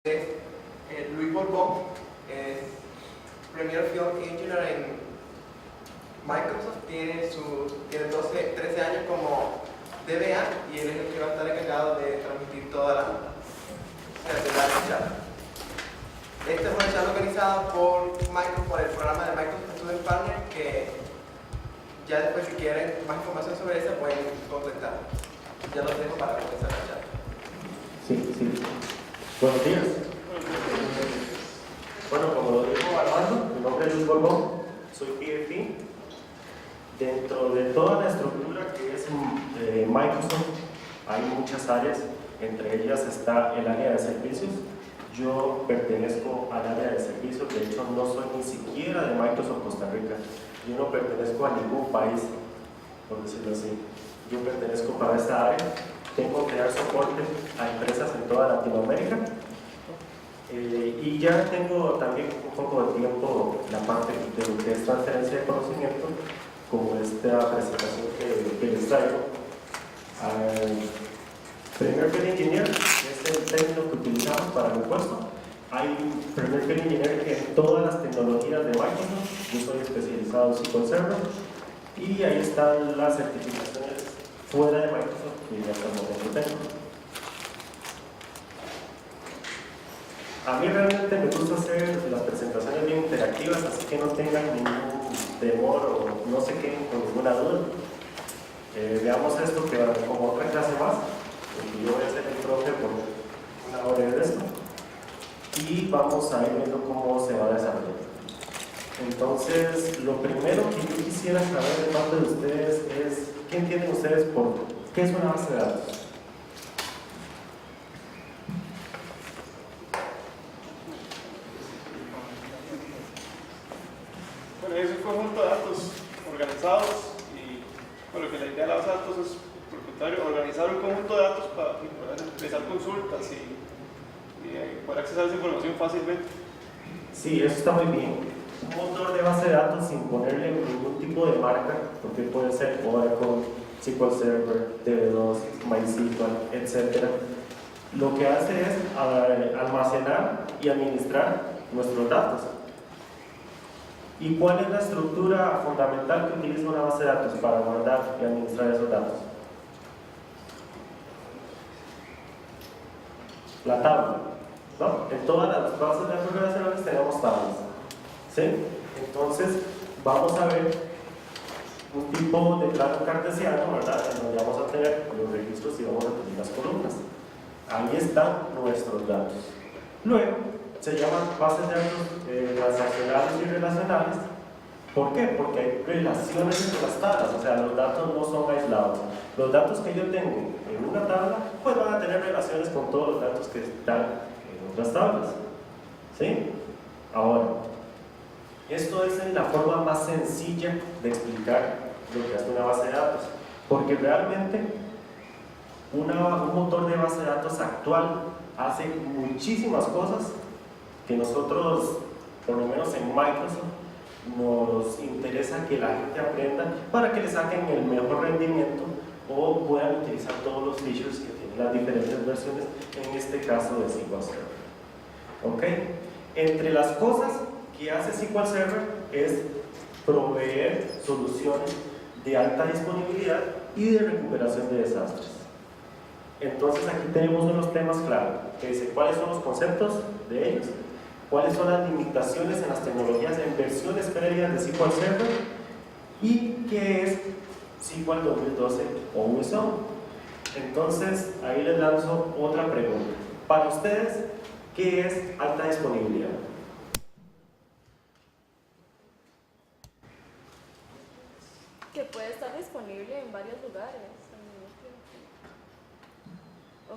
Luis Borbón es Premier Field Engineer en Microsoft, tiene 13 años como DBA y él es el que va a estar encargado de transmitir toda la charla. Esta es una charla organizada por Microsoft, por el programa de Microsoft Student Partner, que ya después, si quieren más información sobre eso, pueden contactar. Ya los dejo para comenzar la charla. Sí. Buenos días. Bueno, como lo dijo Armando, mi nombre es Luis Borbón, soy PFI. Dentro de toda la estructura que es Microsoft, hay muchas áreas, entre ellas está el área de servicios. Yo pertenezco al área de servicios, de hecho no soy ni siquiera de Microsoft Costa Rica. Yo no pertenezco a ningún país, por decirlo así. Yo pertenezco para esta área. Tengo que dar soporte a empresas en toda Latinoamérica. Y ya tengo también un poco de tiempo la parte de lo que es transferencia de conocimiento, como esta presentación que les traigo. Premier Field Engineer es el término que utilizamos para el puesto. Hay Premier Field Engineer en todas las tecnologías de Microsoft. Yo soy especializado en SQL Server y ahí están las certificaciones fuera de Microsoft que hasta el momento tengo. A mí realmente me gusta hacer las presentaciones bien interactivas, así que no tengan ningún temor o no se queden con ninguna duda. Veamos esto que como otra clase más, porque yo voy a ser el profe por una hora de esto, y vamos a ir viendo cómo se va desarrollando. Entonces, lo primero que yo quisiera saber de parte de ustedes es, ¿qué entienden ustedes por qué es una base de datos? Bueno, es un conjunto de datos organizados y bueno, que la idea de la base de datos es, por el contrario, organizar un conjunto de datos para poder realizar consultas y poder acceder a esa información fácilmente. Sí, eso está muy bien. Un motor de base de datos sin ponerle ningún tipo de marca, porque puede ser Oracle, SQL Server, DB2, MySQL, etc. Lo que hace es almacenar y administrar nuestros datos. ¿Y cuál es la estructura fundamental que utiliza una base de datos para guardar y administrar esos datos? La tabla, ¿no? En todas las bases de datos relacionales tenemos tablas, ¿sí? Entonces, vamos a ver un tipo de plano cartesiano, ¿verdad? En donde vamos a tener los registros y vamos a tener las columnas. Ahí están nuestros datos. Luego, se llaman bases de datos transaccionales y relacionales. ¿Por qué? Porque hay relaciones entre las tablas, o sea, los datos no son aislados. Los datos que yo tengo en una tabla, pues van a tener relaciones con todos los datos que están en otras tablas. ¿Sí? Ahora, esto es la forma más sencilla de explicar lo que hace una base de datos, porque realmente un motor de base de datos actual hace muchísimas cosas que nosotros, por lo menos en Microsoft, nos interesa que la gente aprenda para que le saquen el mejor rendimiento o puedan utilizar todos los features que tienen las diferentes versiones, en este caso de SQL Server. ¿Ok? Entre las cosas que hace SQL Server es proveer soluciones de alta disponibilidad y de recuperación de desastres. Entonces aquí tenemos unos temas claros, que dice cuáles son los conceptos de ellos, cuáles son las limitaciones en las tecnologías en versiones previas de SQL Server y qué es SQL 2012 o USO. Entonces ahí les lanzo otra pregunta. Para ustedes, ¿qué es alta disponibilidad? Que puede estar disponible en varios lugares.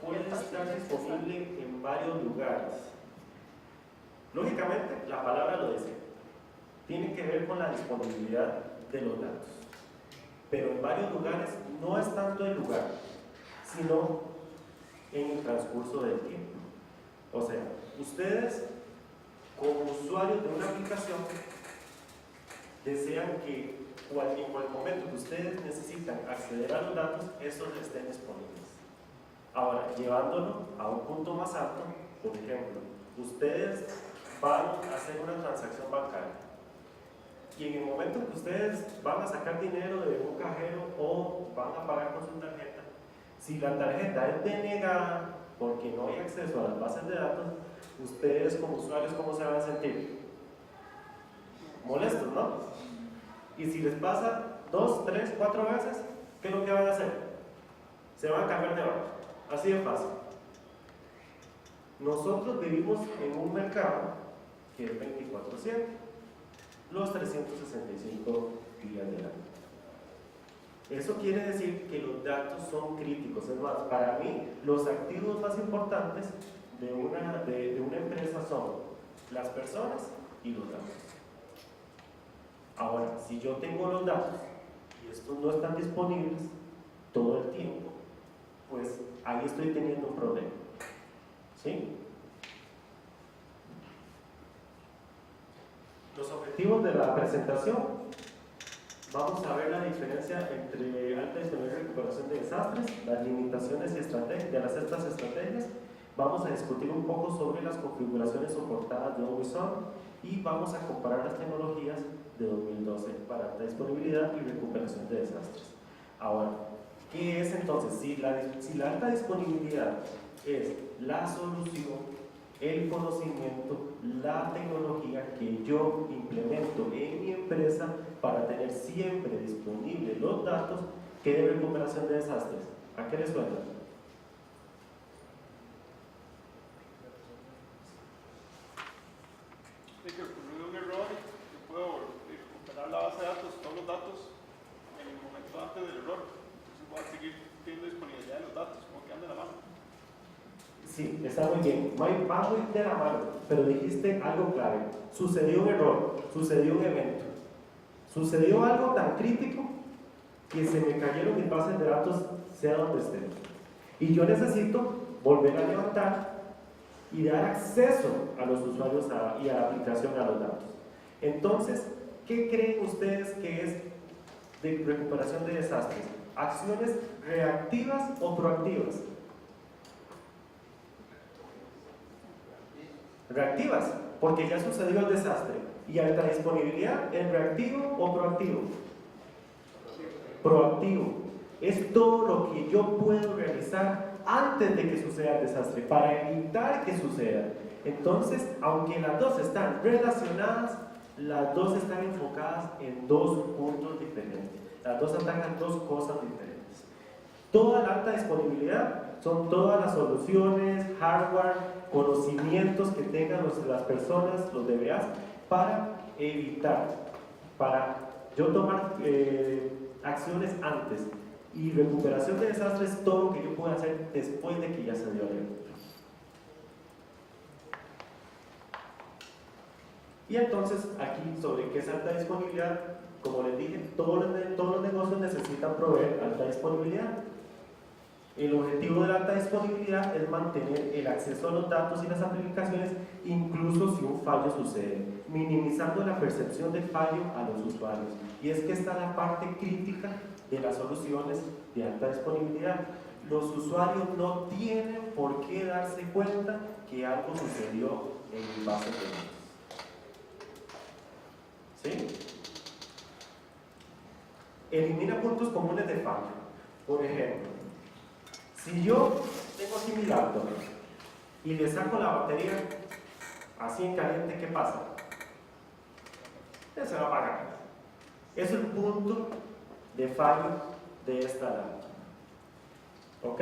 Puede estar disponible en varios lugares. Lógicamente, la palabra lo dice. Tiene que ver con la disponibilidad de los datos. Pero en varios lugares no es tanto el lugar, sino en el transcurso del tiempo. O sea, ustedes, como usuarios de una aplicación, desean que en cualquier momento que ustedes necesitan acceder a los datos, estos estén disponibles. Ahora, llevándolo a un punto más alto, por ejemplo, ustedes van a hacer una transacción bancaria. Y en el momento que ustedes van a sacar dinero de un cajero o van a pagar con su tarjeta, si la tarjeta es denegada porque no hay acceso a las bases de datos, ustedes como usuarios, ¿cómo se van a sentir? Molestos, ¿no? Y si les pasa 2, 3, 4 veces, ¿qué es lo que van a hacer? Se van a cambiar de banco. Así de fácil. Nosotros vivimos en un mercado que es 24/7, los 365 días del año. Eso quiere decir que los datos son críticos. Es más, para mí, los activos más importantes de una empresa son las personas y los datos. Ahora, si yo tengo los datos y estos no están disponibles todo el tiempo, pues ahí estoy teniendo un problema. ¿Sí? Los objetivos de la presentación. Vamos a ver la diferencia entre alta disponibilidad y recuperación de desastres, las limitaciones y estrategias de estas estrategias. Vamos a discutir un poco sobre las configuraciones soportadas de OWISON y vamos a comparar las tecnologías de 2012 para alta disponibilidad y recuperación de desastres. Ahora, ¿qué es entonces? Si la alta disponibilidad es la solución, el conocimiento, la tecnología que yo implemento en mi empresa para tener siempre disponibles los datos, ¿qué de recuperación de desastres? ¿A qué les suena? De que ocurrió un error, yo puedo recuperar la base de datos, todos los datos, en el momento antes del error. Entonces voy a seguir teniendo disponibilidad de los datos, como que anda de la mano. Sí, está muy bien. Va muy de la mano, pero dijiste algo clave. Sucedió un error, sucedió un evento, sucedió algo tan crítico que se me cayeron mis bases de datos, sea donde estén. Y yo necesito volver a levantar y dar acceso a los usuarios y a la aplicación a los datos. Entonces, ¿qué creen ustedes que es de recuperación de desastres? ¿Acciones reactivas o proactivas? Reactivas, porque ya sucedió el desastre. ¿Y alta disponibilidad es reactivo o proactivo? Proactivo. Es todo lo que yo puedo realizar antes de que suceda el desastre, para evitar que suceda. Entonces, aunque las dos están relacionadas, las dos están enfocadas en dos puntos diferentes. Las dos atacan dos cosas diferentes. Toda la alta disponibilidad son todas las soluciones, hardware, conocimientos que tengan las personas, los DBAs, para evitar, para yo tomar acciones antes. Y recuperación de desastres es todo lo que yo puedo hacer después de que ya se dio el evento. Y entonces, aquí sobre qué es alta disponibilidad, como les dije, todos los negocios necesitan proveer alta disponibilidad. El objetivo de la alta disponibilidad es mantener el acceso a los datos y las aplicaciones, incluso si un fallo sucede, minimizando la percepción de fallo a los usuarios. Y es que esta es la parte crítica de las soluciones de alta disponibilidad. Los usuarios no tienen por qué darse cuenta que algo sucedió en mi base de datos. ¿Sí? Elimina puntos comunes de fallo. Por ejemplo, si yo tengo aquí mi laptop y le saco la batería así en caliente, ¿qué pasa? Se va a apagar. Es el punto de fallo de esta laptop. ¿Ok?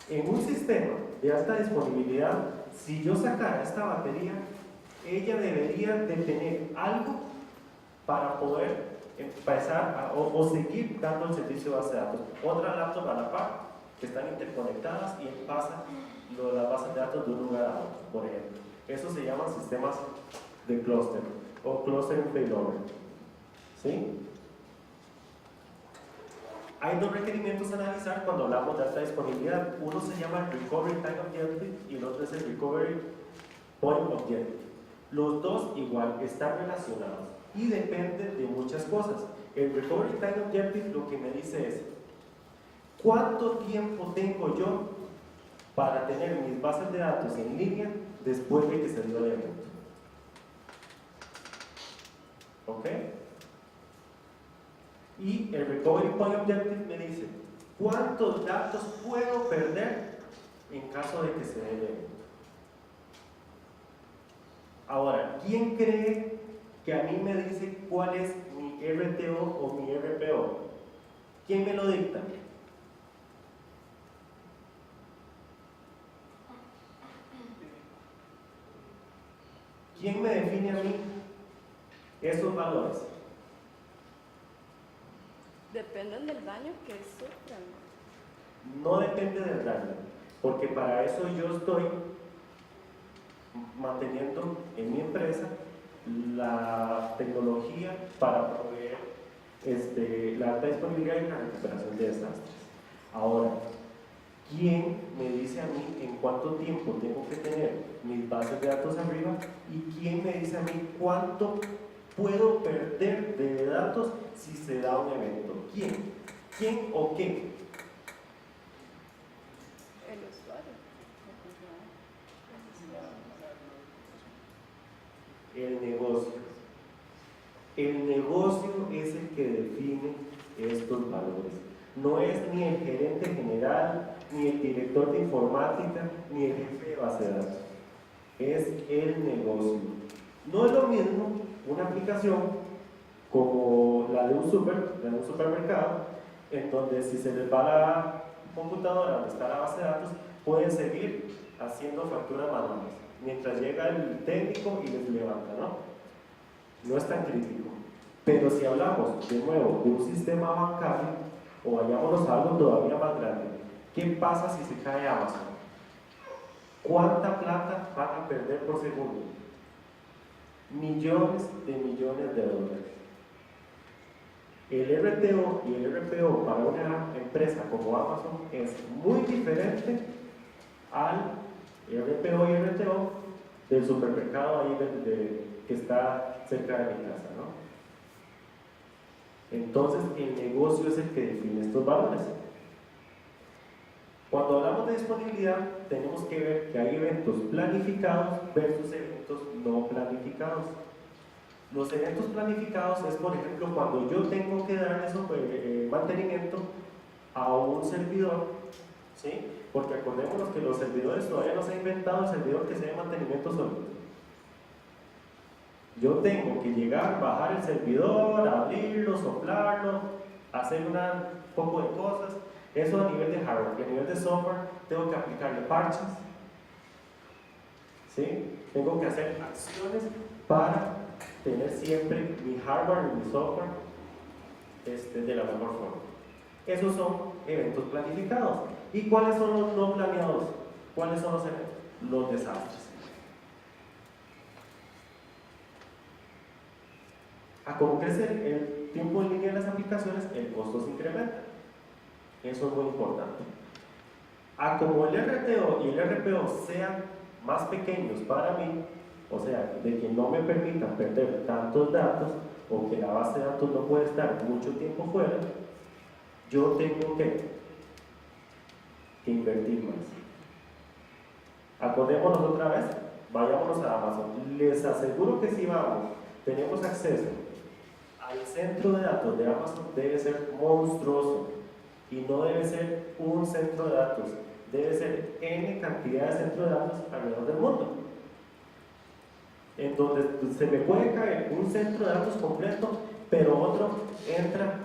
En un sistema de alta disponibilidad, si yo sacara esta batería, ella debería de tener algo para poder empezar o seguir dando el servicio de base de datos. Otra laptop a la par que están interconectadas y pasan las bases de datos de un lugar a otro, por ejemplo. Eso se llaman sistemas de clúster o cluster failover. ¿Sí? Hay dos requerimientos a analizar cuando hablamos de alta disponibilidad. Uno se llama Recovery Time Objective y el otro es el Recovery Point Objective. Los dos igual están relacionados y dependen de muchas cosas. El Recovery Time Objective lo que me dice es ¿cuánto tiempo tengo yo para tener mis bases de datos en línea después de que se dio el evento. ¿Ok? Y el Recovery Point Objective me dice cuántos datos puedo perder en caso de que se dé el evento. Ahora, ¿quién cree que a mí me dice cuál es mi RTO o mi RPO? ¿Quién me lo dicta? ¿Quién me define a mí esos valores? Dependen del daño que sufran. No depende del daño, porque para eso yo estoy manteniendo en mi empresa la tecnología para proveer la alta disponibilidad y la recuperación de desastres. Ahora, ¿quién me dice a mí en cuánto tiempo tengo que tener mis bases de datos arriba? ¿Y quién me dice a mí cuánto puedo perder de datos si se da un evento? ¿Quién? ¿Quién o qué? El usuario. El negocio. El negocio es el que define estos valores. No es ni el gerente general, ni el director de informática, ni el jefe de base de datos. Es el negocio. No es lo mismo una aplicación como la de un supermercado, en donde si se les va la computadora donde está la base de datos, pueden seguir haciendo facturas manuales mientras llega el técnico y les levanta, ¿no? No es tan crítico. Pero si hablamos de nuevo de un sistema bancario, o vayámonos a algo todavía más grande, ¿qué pasa si se cae Amazon? ¿Cuánta plata van a perder por segundo? Millones de dólares. El RTO y el RPO para una empresa como Amazon es muy diferente al RPO y RTO del supermercado ahí que está cerca de mi casa, ¿no? Entonces el negocio es el que define estos valores. Cuando hablamos de disponibilidad, tenemos que ver que hay eventos planificados versus eventos no planificados. Los eventos planificados es, por ejemplo, cuando yo tengo que darle mantenimiento a un servidor, ¿sí? Porque acordémonos que los servidores todavía no se ha inventado el servidor que sea de mantenimiento solito. Yo tengo que llegar, bajar el servidor, abrirlo, soplarlo, hacer un poco de cosas. Eso a nivel de hardware. Y a nivel de software tengo que aplicarle parches, ¿sí? Tengo que hacer acciones para tener siempre mi hardware y mi software de la mejor forma. Esos son eventos planificados. ¿Y cuáles son los no planeados? ¿Cuáles son los eventos? Los desastres. A como crece el tiempo en línea de las aplicaciones, el costo se incrementa. Eso es muy importante. A como el RTO y el RPO sean más pequeños para mí, o sea, de que no me permitan perder tantos datos o que la base de datos no puede estar mucho tiempo fuera, yo tengo que invertir más. Acordémonos otra vez, vayámonos a Amazon. Les aseguro que si vamos, tenemos acceso al centro de datos de Amazon, debe ser monstruoso y no debe ser un centro de datos, debe ser N cantidad de centros de datos alrededor del mundo, en donde se me puede caer un centro de datos completo, pero otro entra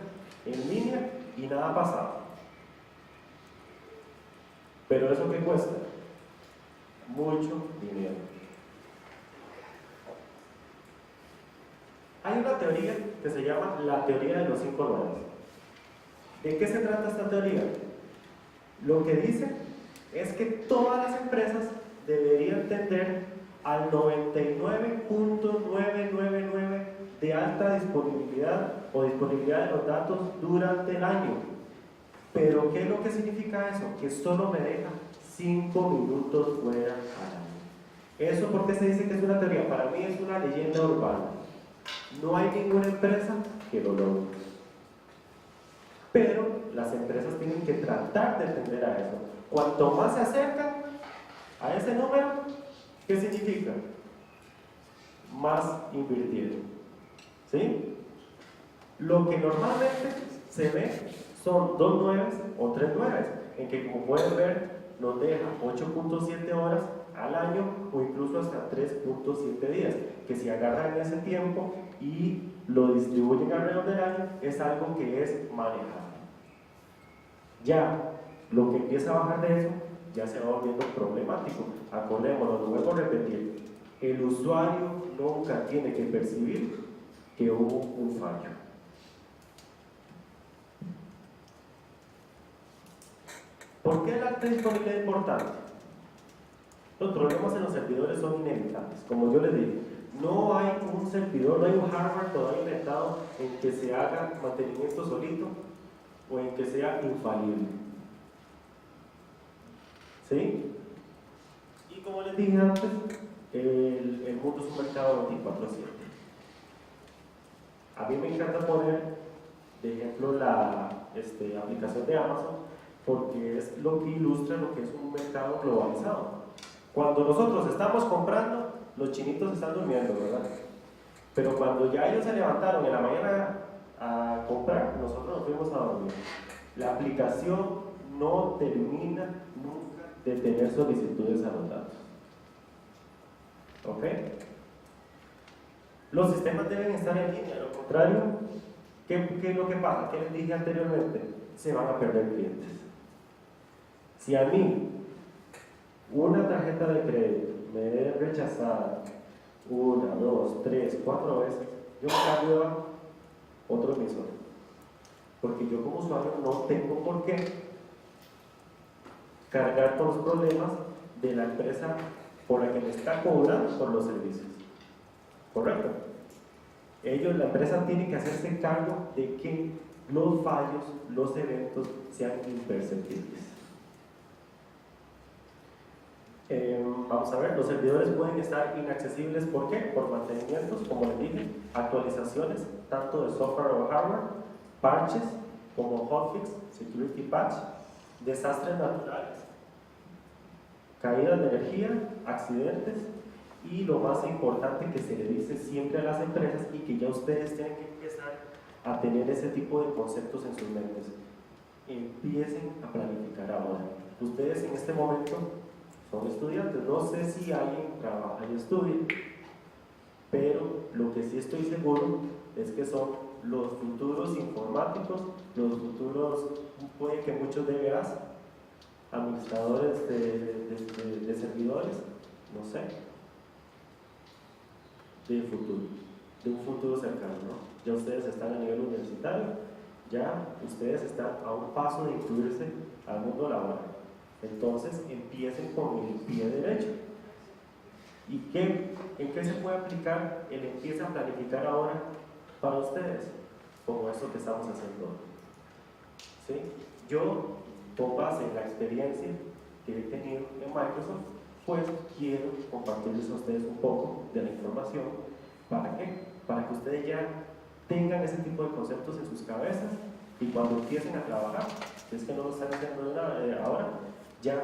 en línea y nada ha pasado. Pero ¿eso qué cuesta? Mucho dinero. Hay una teoría que se llama la teoría de los 5 nodos. ¿De qué se trata esta teoría? Lo que dice es que todas las empresas deberían tender al 99.999 de alta disponibilidad o disponibilidad de los datos durante el año. Pero ¿qué es lo que significa eso? Que solo me deja 5 minutos fuera al año. ¿Eso por qué se dice que es una teoría? Para mí es una leyenda urbana. No hay ninguna empresa que lo logre. Pero las empresas tienen que tratar de tender a eso. Cuanto más se acercan, A ese número, ¿qué significa? Más invirtido. ¿Sí? Lo que normalmente se ve son 2 nueves o 3 nueves, en que como pueden ver nos deja 8.7 horas al año o incluso hasta 3.7 días, que si agarran ese tiempo y lo distribuyen alrededor del año, es algo que es manejable. Ya lo que empieza a bajar de eso ya se va volviendo problemático. Acordémonos, lo vuelvo a repetir, el usuario nunca tiene que percibir que hubo un fallo. ¿Por qué la alta disponibilidad es importante? Los problemas en los servidores son inevitables. Como yo les dije, no hay un servidor, no hay un hardware todavía inventado en que se haga mantenimiento solito o en que sea infalible. ¿Sí? Y como les dije antes, el mundo es un mercado 24/7. A mí me encanta poner de ejemplo la aplicación de Amazon, porque es lo que ilustra lo que es un mercado globalizado. Cuando nosotros estamos comprando, los chinitos están durmiendo, ¿verdad? Pero cuando ya ellos se levantaron en la mañana a comprar, nosotros nos fuimos a dormir. La aplicación no termina nunca de tener solicitudes a los datos. ¿Ok? Los sistemas deben estar en línea, lo contrario, ¿qué es lo que pasa? ¿Qué les dije anteriormente? Se van a perder clientes. Si a mí una tarjeta de crédito me es rechazada 1, 2, 3, 4 veces, yo cambio a otro emisor. Porque yo como usuario no tengo por qué cargar con los problemas de la empresa por la que me está cobrando por los servicios. ¿Correcto? La empresa tiene que hacerse cargo de que los fallos, los eventos sean imperceptibles. Vamos a ver, los servidores pueden estar inaccesibles. ¿Por qué? Por mantenimientos, como les dije, actualizaciones, tanto de software o hardware, parches como hotfix, security patch, desastres naturales, caídas de energía, accidentes y lo más importante que se le dice siempre a las empresas y que ya ustedes tienen que empezar a tener ese tipo de conceptos en sus mentes. Empiecen a planificar ahora. Ustedes en este momento son estudiantes, no sé si alguien trabaja y estudia, pero lo que sí estoy seguro es que son los futuros informáticos, los futuros, puede que muchos DBAs, administradores de servidores, no sé, de un futuro cercano, ¿no? Ya ustedes están a nivel universitario, ya ustedes están a un paso de incluirse al mundo laboral. Entonces empiecen con el pie derecho. ¿Y en qué se puede aplicar el empieza a planificar ahora para ustedes? Como esto que estamos haciendo hoy. ¿Sí? Yo, con base en la experiencia que he tenido en Microsoft, pues quiero compartirles a ustedes un poco de la información. ¿Para qué? Para que ustedes ya tengan ese tipo de conceptos en sus cabezas y cuando empiecen a trabajar, si es que no lo están haciendo ahora, ya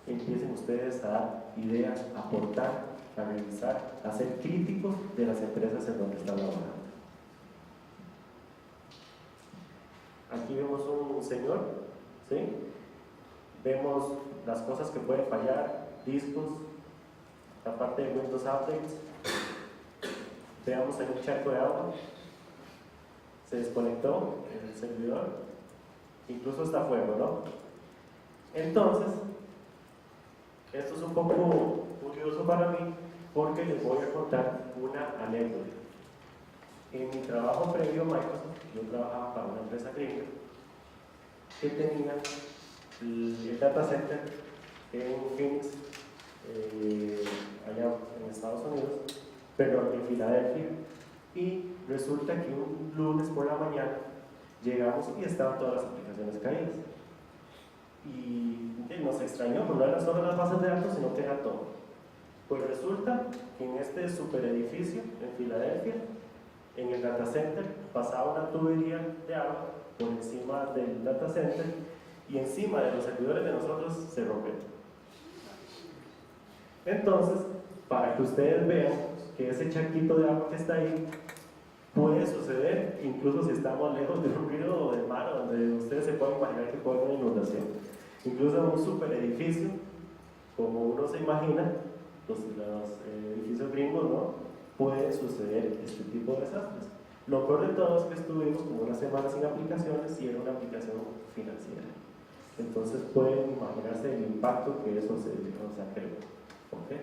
empiecen ustedes a dar ideas, a aportar, a revisar, a ser críticos de las empresas en donde están trabajando. Aquí vemos un señor, ¿sí? Vemos las cosas que pueden fallar, discos, la parte de Windows Updates. Veamos en un charco de agua, se desconectó el servidor, incluso está a fuego, ¿no? Entonces, esto es un poco curioso para mí porque les voy a contar una anécdota. En mi trabajo previo a Microsoft, yo trabajaba para una empresa gringa que tenía el data center en Phoenix, allá en Estados Unidos, pero en Filadelfia, y resulta que un lunes por la mañana llegamos y estaban todas las aplicaciones caídas. Y nos extrañó, porque no eran solo las bases de datos, sino que era todo. Pues resulta que en este super edificio en Filadelfia, en el data center, pasaba una tubería de agua por encima del data center y encima de los servidores de nosotros se rompió. Entonces, para que ustedes vean que ese charquito de agua que está ahí puede suceder incluso si estamos lejos de un río o del mar, donde ustedes se pueden imaginar que puede haber inundación. Incluso en un super edificio, como uno se imagina, los edificios gringos, ¿no? Puede suceder este tipo de desastres. Lo peor de todo es que estuvimos como una semana sin aplicaciones y era una aplicación financiera. Entonces pueden imaginarse el impacto que eso se creó. ¿Okay?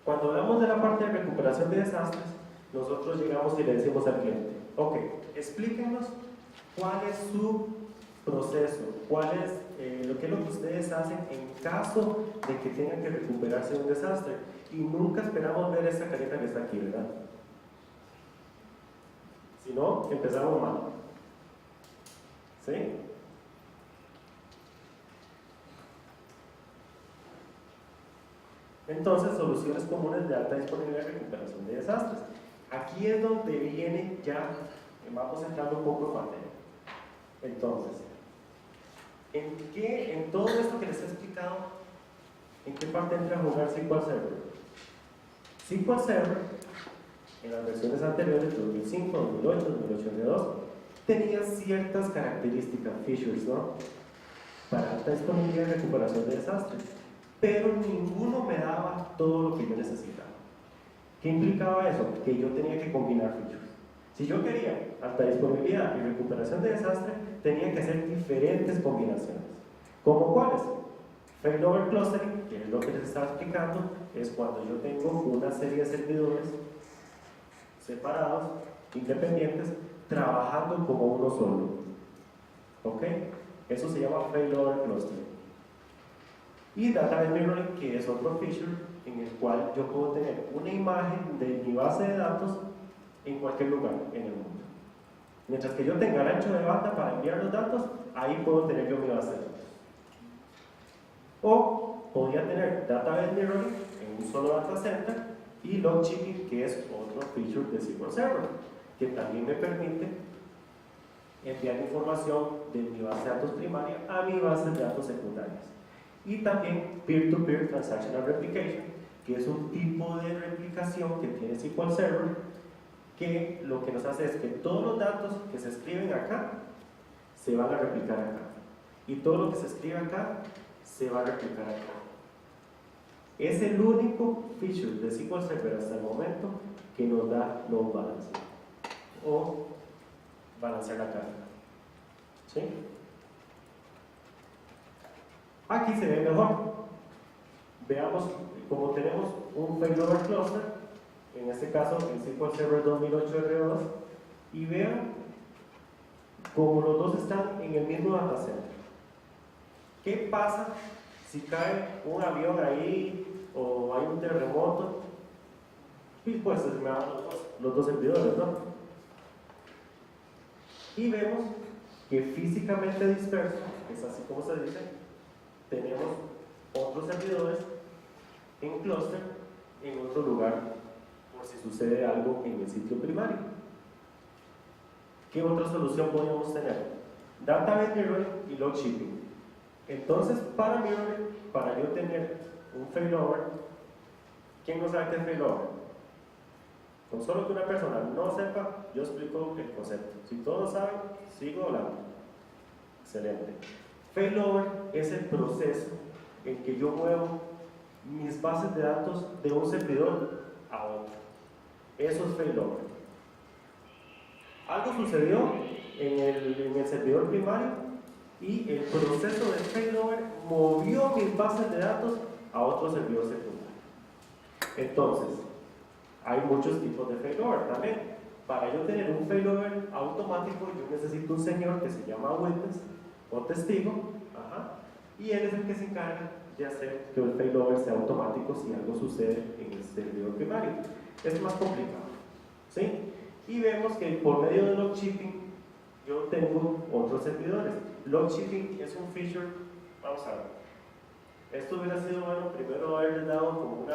Cuando hablamos de la parte de recuperación de desastres, nosotros llegamos y le decimos al cliente, ok, explíquenos cuál es su proceso, qué es lo que ustedes hacen en caso de que tengan que recuperarse de un desastre. Y nunca esperamos ver esa carita que está aquí, ¿verdad? Si no, empezamos mal. ¿Sí? Entonces, soluciones comunes de alta disponibilidad y recuperación de desastres. Aquí es donde viene ya, vamos entrando un poco en materia. Entonces, en todo esto que les he explicado, ¿en qué parte entra a jugar SQL Server? SQL Server, en las versiones anteriores, 2005, 2008, 2008, tenía ciertas características, features, ¿no? Para alta disponibilidad y recuperación de desastres, pero ninguno me daba todo lo que yo necesitaba. ¿Qué implicaba eso? Que yo tenía que combinar features. Si yo quería alta disponibilidad y recuperación de desastre, tenía que hacer diferentes combinaciones. ¿Cómo cuáles? Failover clustering, que es lo que les estaba explicando, es cuando yo tengo una serie de servidores separados, independientes, trabajando como uno solo. ¿Ok? Eso se llama failover clustering. Y database mirroring, que es otro feature en el cual yo puedo tener una imagen de mi base de datos en cualquier lugar en el mundo. Mientras que yo tenga el ancho de banda para enviar los datos, ahí puedo tener yo mi base de datos. O podría tener database mirroring en un solo data center y log shipping, que es otro feature de SQL Server, que también me permite enviar información de mi base de datos primaria a mi base de datos secundarias. Y también peer-to-peer transactional replication, que es un tipo de replicación que tiene SQL Server, que lo que nos hace es que todos los datos que se escriben acá se van a replicar acá, y todo lo que se escribe acá se va a replicar acá. Es el único feature de SQL Server hasta el momento que nos da load balancing o balancear la carga. ¿Sí? Aquí se ve mejor. Veamos, como tenemos un failover cluster, en este caso el SQL Server 2008 R2, y vean como los dos están en el mismo data center. ¿Qué pasa si cae un avión ahí o hay un terremoto? Y pues se me van los dos servidores, ¿no? Y vemos que físicamente disperso, es así como se dice, tenemos otros servidores en clúster en otro lugar por si sucede algo en el sitio primario. ¿Qué otra solución podríamos tener? Database mirroring y log shipping. Entonces, para mirroring, para yo tener un failover, ¿quién no sabe qué es failover? Con solo que una persona no sepa, yo explico el concepto. Si todos saben, sigo hablando. Excelente. Failover es el proceso en que yo muevo mis bases de datos de un servidor a otro. Eso es failover. Algo sucedió en el servidor primario y el proceso de failover movió mis bases de datos a otro servidor secundario. Entonces, hay muchos tipos de failover también. Para yo tener un failover automático, yo necesito un señor que se llama witness o testigo, y él es el que se encarga de hacer que el failover sea automático si algo sucede en el servidor primario. Es más complicado, ¿sí? Y vemos que por medio de log shipping yo tengo otros servidores. Log shipping es un feature, vamos a ver. Esto hubiera sido bueno primero haberles dado como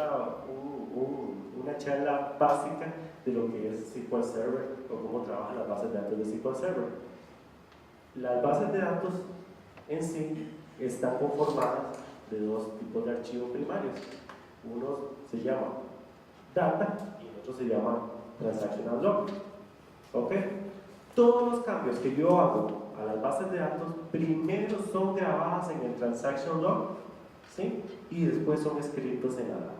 una charla básica de lo que es SQL Server o cómo trabajan las bases de datos de SQL Server. Las bases de datos en sí están conformadas de dos tipos de archivos primarios. Uno se llama data y el otro se llama transactional log. ¿Ok? Todos los cambios que yo hago a las bases de datos primero son grabadas en el transaction log, ¿sí? Y después son escritos en la data.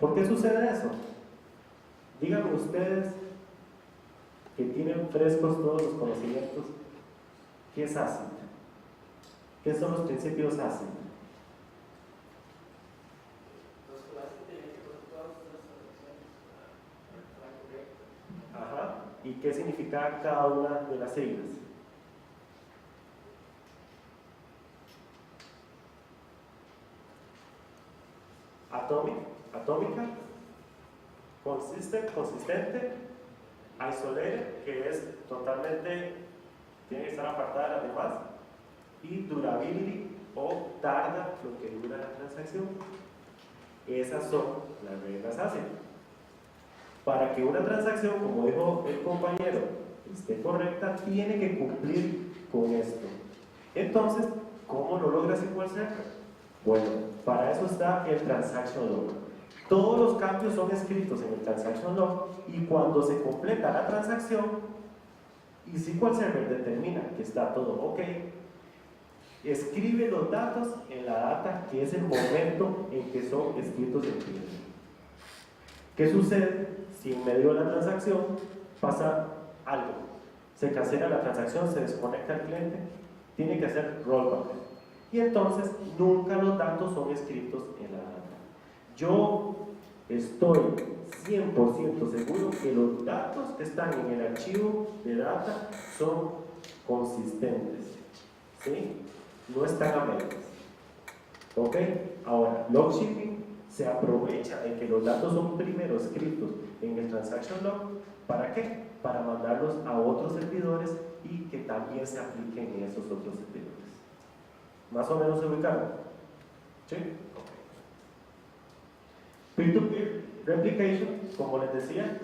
¿Por qué sucede eso? Díganme ustedes que tienen frescos todos los conocimientos. ¿Qué es ACID? ¿Qué son los principios ACID? Ajá. ¿Y qué significa cada una de las siglas? Atómica, consistente, isolated, que es totalmente, tiene que estar apartada de las demás, y durability, o tarda lo que dura la transacción. Esas son las reglas ACID. Para que una transacción, como dijo el compañero, esté correcta, tiene que cumplir con esto. Entonces, ¿cómo lo logra SQL Server? Bueno, para eso está el transaction log. Todos los cambios son escritos en el transaction log y cuando se completa la transacción y SQL Server determina que está todo ok, escribe los datos en la data, que es el momento en que son escritos en cliente. ¿Qué sucede si en medio de la transacción pasa algo? Se cancela la transacción, se desconecta el cliente, tiene que hacer rollback. Y entonces nunca los datos son escritos en la data. Yo estoy 100% seguro que los datos que están en el archivo de data son consistentes, ¿sí? No están a medias. ¿Ok? Ahora, log shipping se aprovecha de que los datos son primero escritos en el transaction log. ¿Para qué? Para mandarlos a otros servidores y que también se apliquen en esos otros servidores. ¿Más o menos se ubicaron? ¿Sí? Peer-to-peer replication, como les decía,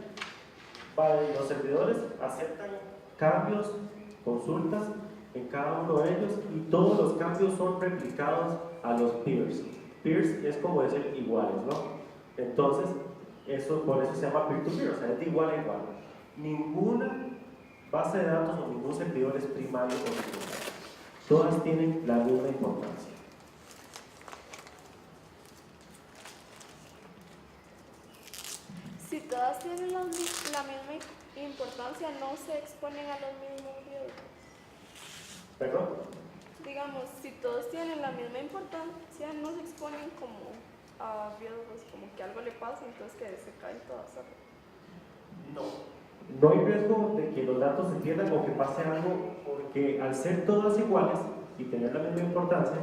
los servidores aceptan cambios, consultas en cada uno de ellos y todos los cambios son replicados a los peers. Peers es como decir iguales, ¿no? Entonces, por eso se llama peer-to-peer, o sea, es de igual a igual. Ninguna base de datos o ningún servidor es primario o secundario. Todas tienen la misma importancia. Si todas tienen la misma importancia, no se exponen a los mismos riesgos. ¿Perdón? Digamos, si todos tienen la misma importancia, no se exponen como a riesgos, como que algo le pasa, entonces que se caen todas. No. No hay riesgo de que los datos se pierdan o que pase algo, porque al ser todas iguales y tener la misma importancia,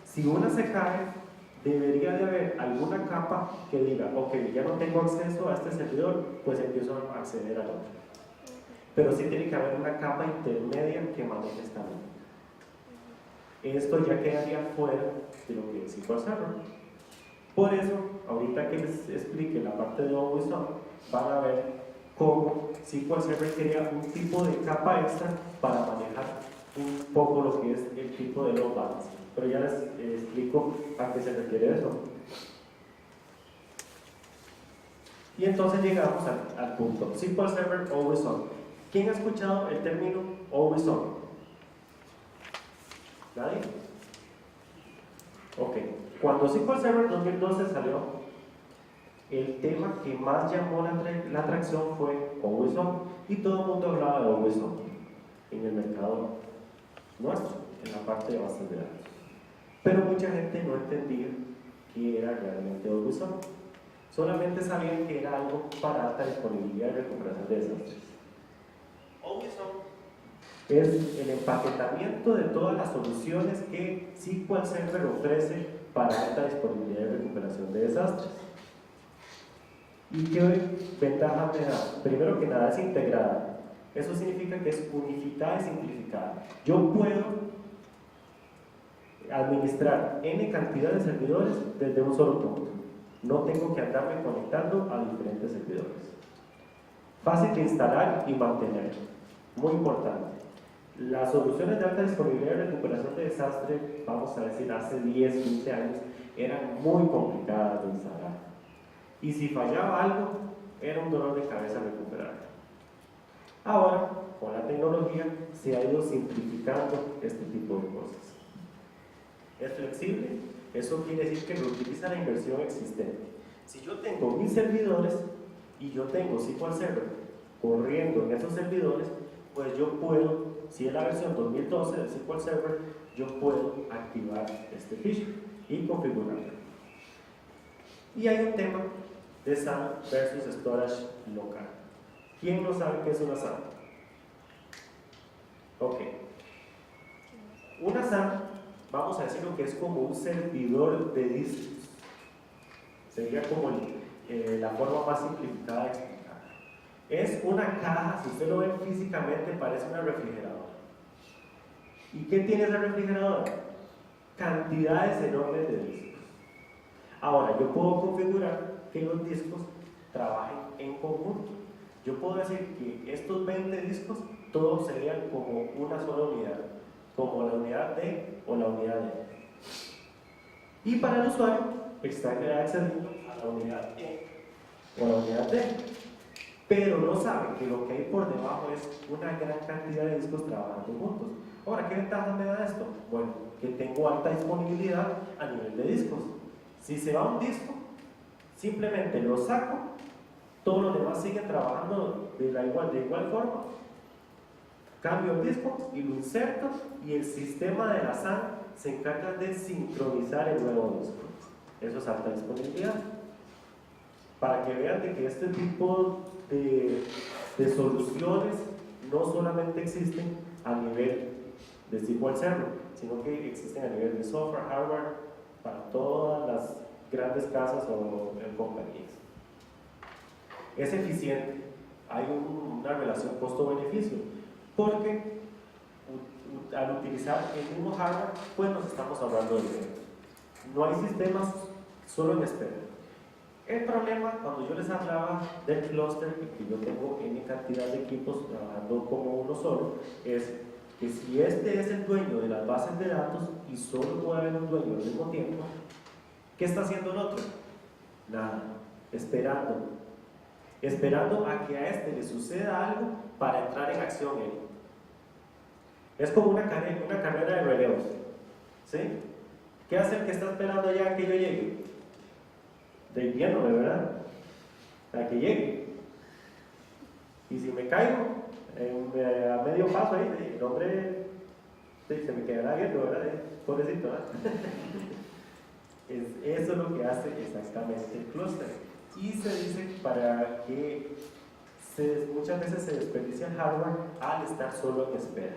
si una se cae, debería de haber alguna capa que diga, ok, ya no tengo acceso a este servidor, pues empiezo a acceder al otro. Pero sí tiene que haber una capa intermedia que maneje esta línea. Esto ya quedaría fuera de lo que es SQL Server. Por eso, ahorita que les explique la parte de Always On, van a ver cómo SQL Server crea un tipo de capa extra para manejar un poco lo que es el tipo de load balance. Pero ya les explico a qué se refiere eso. Y entonces llegamos al punto. SQL Server Always On. ¿Quién ha escuchado el término Always On? ¿Nadie? Ok. Cuando SQL Server 2012 salió, el tema que más llamó la atracción fue Always On, y todo el mundo hablaba de Always On en el mercado nuestro, en la parte de bases de datos. Pero mucha gente no entendía qué era realmente Always On. Solamente sabían que era algo para alta disponibilidad y recuperación de desastres. Always On es el empaquetamiento de todas las soluciones que SQL Server ofrece para alta disponibilidad y recuperación de desastres. ¿Y qué ventaja me da? Primero que nada, es integrada. Eso significa que es unificada y simplificada. Yo puedo administrar N cantidad de servidores desde un solo punto. No tengo que andarme conectando a diferentes servidores. Fácil de instalar y mantener. Muy importante. Las soluciones de alta disponibilidad y recuperación de desastre, vamos a decir, hace 10, 15 años, eran muy complicadas de instalar. Y si fallaba algo, era un dolor de cabeza recuperarlo. Ahora, con la tecnología, se ha ido simplificando este tipo de cosas. Es flexible, eso quiere decir que reutiliza la inversión existente. Si yo tengo 1000 servidores y yo tengo SQL Server corriendo en esos servidores, pues yo puedo, si es la versión 2012 de SQL Server, yo puedo activar este feature y configurarlo. Y hay un tema de SAN versus storage local. ¿Quién no sabe qué es una SAN? Ok. Una SAN, vamos a decir lo que es como un servidor de discos. Sería como la forma más simplificada de explicar. Es una caja, si usted lo ve físicamente, parece una refrigeradora. ¿Y qué tiene esa refrigeradora? Cantidades enormes de discos. Ahora, yo puedo configurar que los discos trabajen en conjunto. Yo puedo decir que estos 20 discos todos serían como una sola unidad, como la unidad D o la unidad E. Y para el usuario, está accediendo a la unidad E o la unidad D. Pero no sabe que lo que hay por debajo es una gran cantidad de discos trabajando juntos. Ahora, ¿qué ventaja me da esto? Bueno, que tengo alta disponibilidad a nivel de discos. Si se va un disco, simplemente lo saco, todos los demás siguen trabajando de igual forma, cambio el disco y lo inserto, y el sistema de la SAN se encarga de sincronizar el nuevo disco. Eso es alta disponibilidad. Para que vean de que este tipo de soluciones no solamente existen a nivel de SQL Server, sino que existen a nivel de software, hardware, para todas las grandes casas o compañías. Es eficiente, hay una relación costo-beneficio, porque al utilizar el mismo hardware, pues nos estamos ahorrando dinero. No hay sistemas solo en espera. El problema, cuando yo les hablaba del clúster, que yo tengo N cantidad de equipos trabajando como uno solo, es que si este es el dueño de las bases de datos y solo puede haber un dueño al mismo tiempo, ¿qué está haciendo el otro? Nada, esperando a que a este le suceda algo para entrar en acción él. Es como una carrera de relevos, ¿sí? ¿Qué hace el que está esperando ya a que yo llegue? Viéndome, ¿verdad? A que llegue. Y si me caigo a medio paso ahí, el hombre se me quedará viendo, ¿verdad? Pobrecito, ¿verdad? Eso es lo que hace exactamente el clúster. Y se dice para que muchas veces se desperdicia el hardware al estar solo en espera.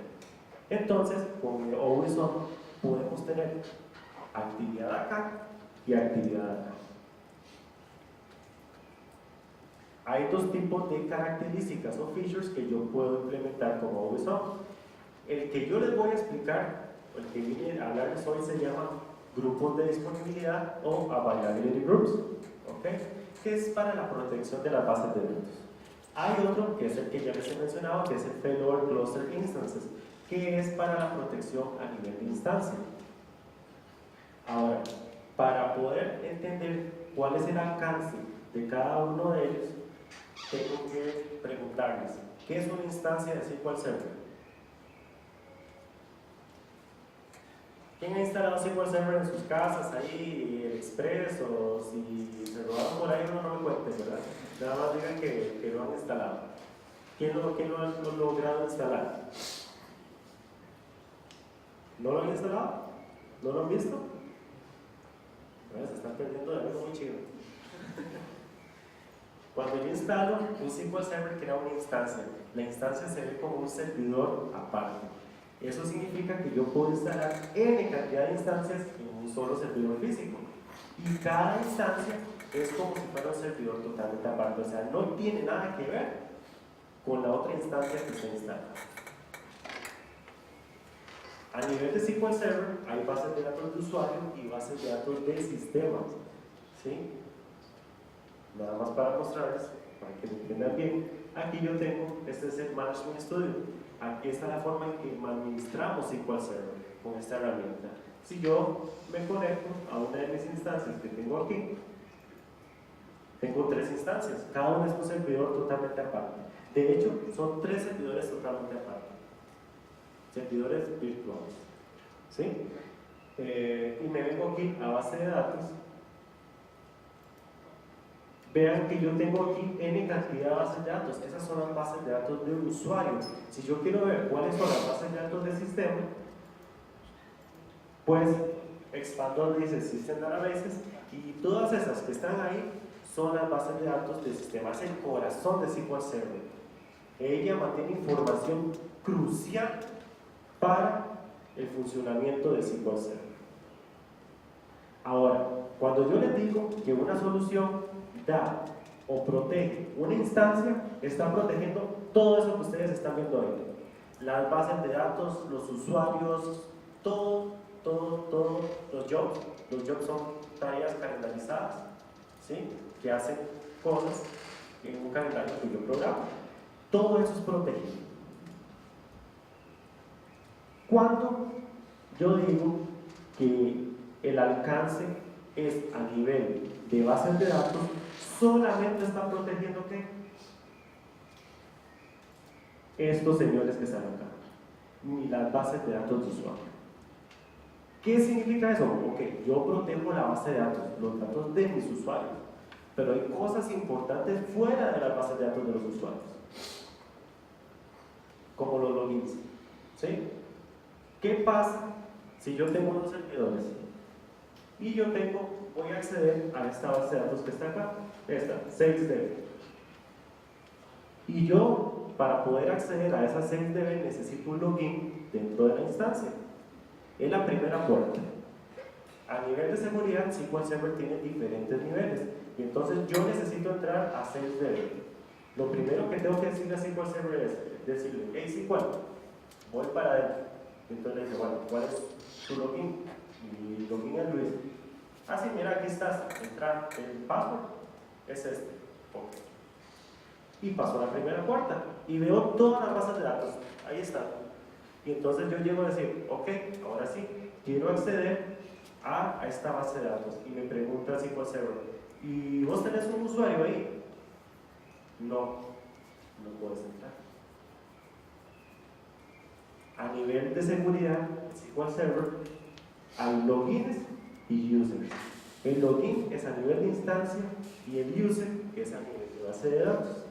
Entonces, con el Always On podemos tener actividad acá y actividad acá. Hay dos tipos de características o features que yo puedo implementar como Always On. El que yo les voy a explicar, el que vine a hablarles hoy, se llama grupos de disponibilidad o availability groups, ¿okay? Que es para la protección de las bases de datos. Hay otro, que es el que ya les he mencionado, que es el Failover Cluster Instances, que es para la protección a nivel de instancia. Ahora, para poder entender cuál es el alcance de cada uno de ellos, tengo que preguntarles, ¿qué es una instancia de SQL Server? ¿Quién ha instalado SQL Server en sus casas, ahí, el Express, o si se robaron por ahí, no me cuenten, ¿verdad? Nada más digan que lo han instalado. ¿Quién lo ha logrado instalar? ¿No lo han instalado? ¿No lo han visto? Bueno, se están perdiendo de algo muy chido. Cuando yo instalo un SQL Server, crea una instancia. La instancia se ve como un servidor aparte. Eso significa que yo puedo instalar N cantidad de instancias en un solo servidor físico. Y cada instancia es como si fuera un servidor totalmente aparte. O sea, no tiene nada que ver con la otra instancia que se instala. A nivel de SQL Server hay bases de datos de usuario y bases de datos de sistemas, ¿sí? Nada más para mostrarles, para que lo entiendan bien. Aquí yo tengo, este es el Management Studio. aquí está la forma en que administramos SQL Server con esta herramienta. Si yo me conecto a una de mis instancias que tengo aquí, tengo 3 instancias, cada una es un servidor totalmente aparte. De hecho, son 3 servidores totalmente aparte, servidores virtuales. ¿Sí? Y me vengo aquí a base de datos. Vean que yo tengo aquí n cantidad de bases de datos. Esas son las bases de datos de un usuario. Si yo quiero ver cuáles son las bases de datos del sistema, pues expando donde dice System Databases, y todas esas que están ahí son las bases de datos del sistema. Es el corazón de SQL Server. Ella mantiene información crucial para el funcionamiento de SQL Server. Ahora, cuando yo les digo que una solución da o protege una instancia, está protegiendo todo eso que ustedes están viendo ahí. Las bases de datos, los usuarios, todo, los jobs. Los jobs son tareas calendarizadas, ¿sí? Que hacen cosas en un calendario que yo programo. Todo eso es protegido. Cuando yo digo que el alcance es a nivel de bases de datos, solamente está protegiendo ¿qué? Estos señores que están acá, ni las bases de datos de usuario. ¿Qué significa eso? Ok, yo protejo la base de datos, los datos de mis usuarios, pero hay cosas importantes fuera de las bases de datos de los usuarios, como los logins. ¿Sí? ¿Qué pasa si yo tengo 2 servidores y yo voy a acceder a esta base de datos que está acá, esta, 6DB? Y yo, para poder acceder a esa 6DB, necesito un login dentro de la instancia. Es la primera puerta. A nivel de seguridad, SQL Server tiene diferentes niveles, y entonces yo necesito entrar a 6DB. Lo primero que tengo que decirle a SQL Server es decirle: hey SQL, voy para adentro. Entonces le dice: bueno, ¿cuál es tu login? Mi login es Luis. Ah, sí, mira, aquí estás. Entra, el password es este. Ok. Y paso a la primera puerta y veo todas las bases de datos. Ahí están. Y entonces yo llego a decir: ok, ahora sí, quiero acceder a esta base de datos. Y me pregunta el SQL Server: ¿y vos tenés un usuario ahí? No, no puedes entrar. A nivel de seguridad, SQL Server hay logins y users. El login es a nivel de instancia y el user es a nivel de base de datos.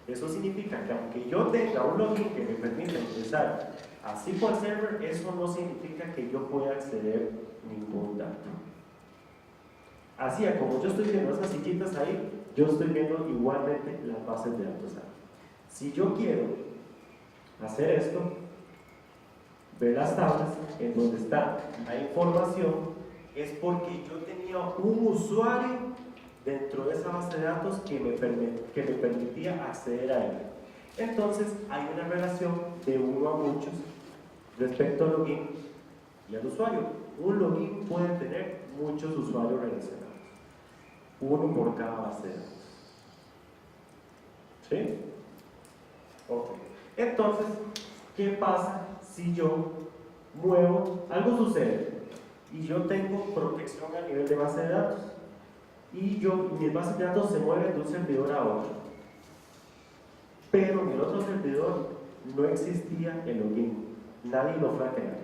Eso significa que aunque yo tenga un login que me permita ingresar a SQL Server, eso no significa que yo pueda acceder a ningún dato. Así como yo estoy viendo esas sillitas ahí, yo estoy viendo igualmente las bases de datos ahí. Si yo quiero hacer esto, ver las tablas en donde está la información, es porque yo tenía un usuario dentro de esa base de datos que me permitía acceder a él. Entonces hay una relación de uno a muchos respecto al login y al usuario. Un login puede tener muchos usuarios relacionados, uno por cada base de datos. ¿Sí? Ok. Entonces, ¿qué pasa si yo muevo? Algo sucede y yo tengo protección a nivel de base de datos y mis bases de datos se mueven de un servidor a otro, pero en el otro servidor no existía el login, nadie lo fue a crear.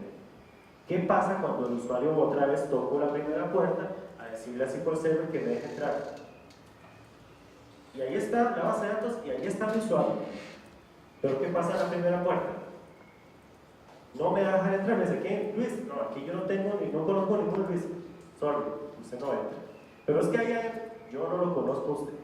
¿Qué pasa cuando el usuario otra vez tocó la primera puerta a decirle a SQL Server que me deje entrar? Y ahí está la base de datos y ahí está el usuario. Pero ¿qué pasa en la primera puerta? No me va a dejar entrar. Me dice: ¿qué? Luis, no, aquí yo no tengo ni no conozco ningún Luis. Sorry, usted no entra. Pero es que yo no lo conozco a usted.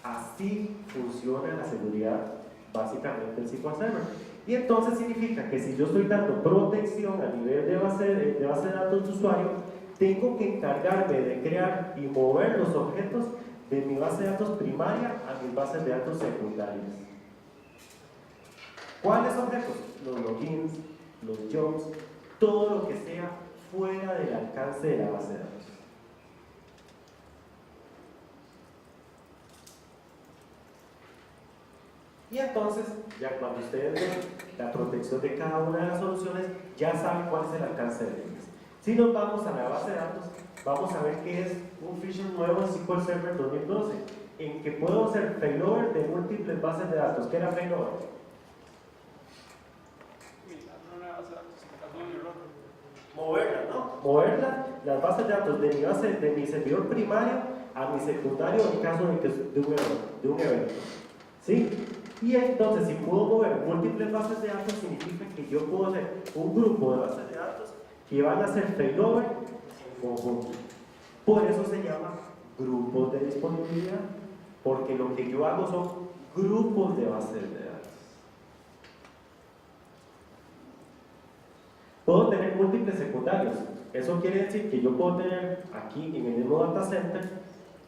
Así funciona la seguridad básicamente del SQL Server. Y entonces significa que si yo estoy dando protección a nivel de base de datos de usuario, tengo que encargarme de crear y mover los objetos de mi base de datos primaria a mis bases de datos secundarias. ¿Cuáles objetos? Los logins, los jobs, todo lo que sea fuera del alcance de la base de datos. Y entonces, ya cuando ustedes ven la protección de cada una de las soluciones, ya saben cuál es el alcance de ellas. Si nos vamos a la base de datos, vamos a ver qué es un feature nuevo en SQL Server 2012, en que puedo hacer failover de múltiples bases de datos. ¿Qué era failover? Una base de datos en caso de un error. Moverlas, ¿no? Mover las bases de datos de mi servidor primario a mi secundario en caso de un evento. ¿Sí? Y entonces, si puedo mover múltiples bases de datos, significa que yo puedo hacer un grupo de bases de datos que van a hacer failover en conjunto. Por eso se llama grupos de disponibilidad, porque lo que yo hago son grupos de bases de datos. Puedo tener múltiples secundarios. Eso quiere decir que yo puedo tener aquí en el mismo data center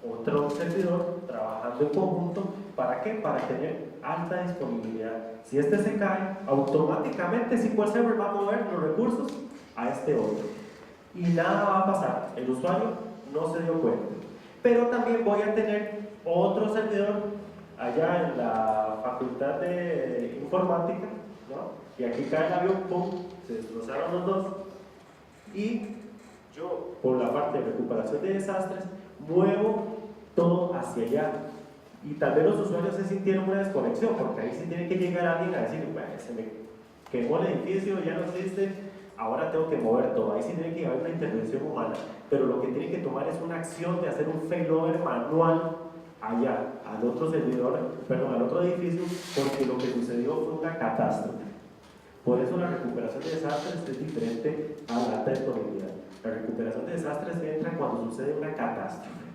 otro servidor trabajando en conjunto. ¿Para qué? Para tener alta disponibilidad. Si este se cae, automáticamente SQL Server va a mover los recursos a este otro. Y nada va a pasar. El usuario no se dio cuenta. Pero también voy a tener otro servidor allá en la facultad de informática, ¿no? Y aquí cae el avión, ¡pum!, se destrozaron los dos. Y yo, por la parte de recuperación de desastres, muevo todo hacia allá. Y tal vez los usuarios se sintieron una desconexión, porque ahí sí tiene que llegar alguien a decir, bueno, se me quemó el edificio, ya no existe, ahora tengo que mover todo. Ahí sí tiene que haber una intervención humana. Pero lo que tiene que tomar es una acción de hacer un failover manual allá, al otro servidor, perdón, al otro edificio, porque lo que sucedió fue una catástrofe. Por eso la recuperación de desastres es diferente a la alta disponibilidad. La recuperación de desastres entra cuando sucede una catástrofe.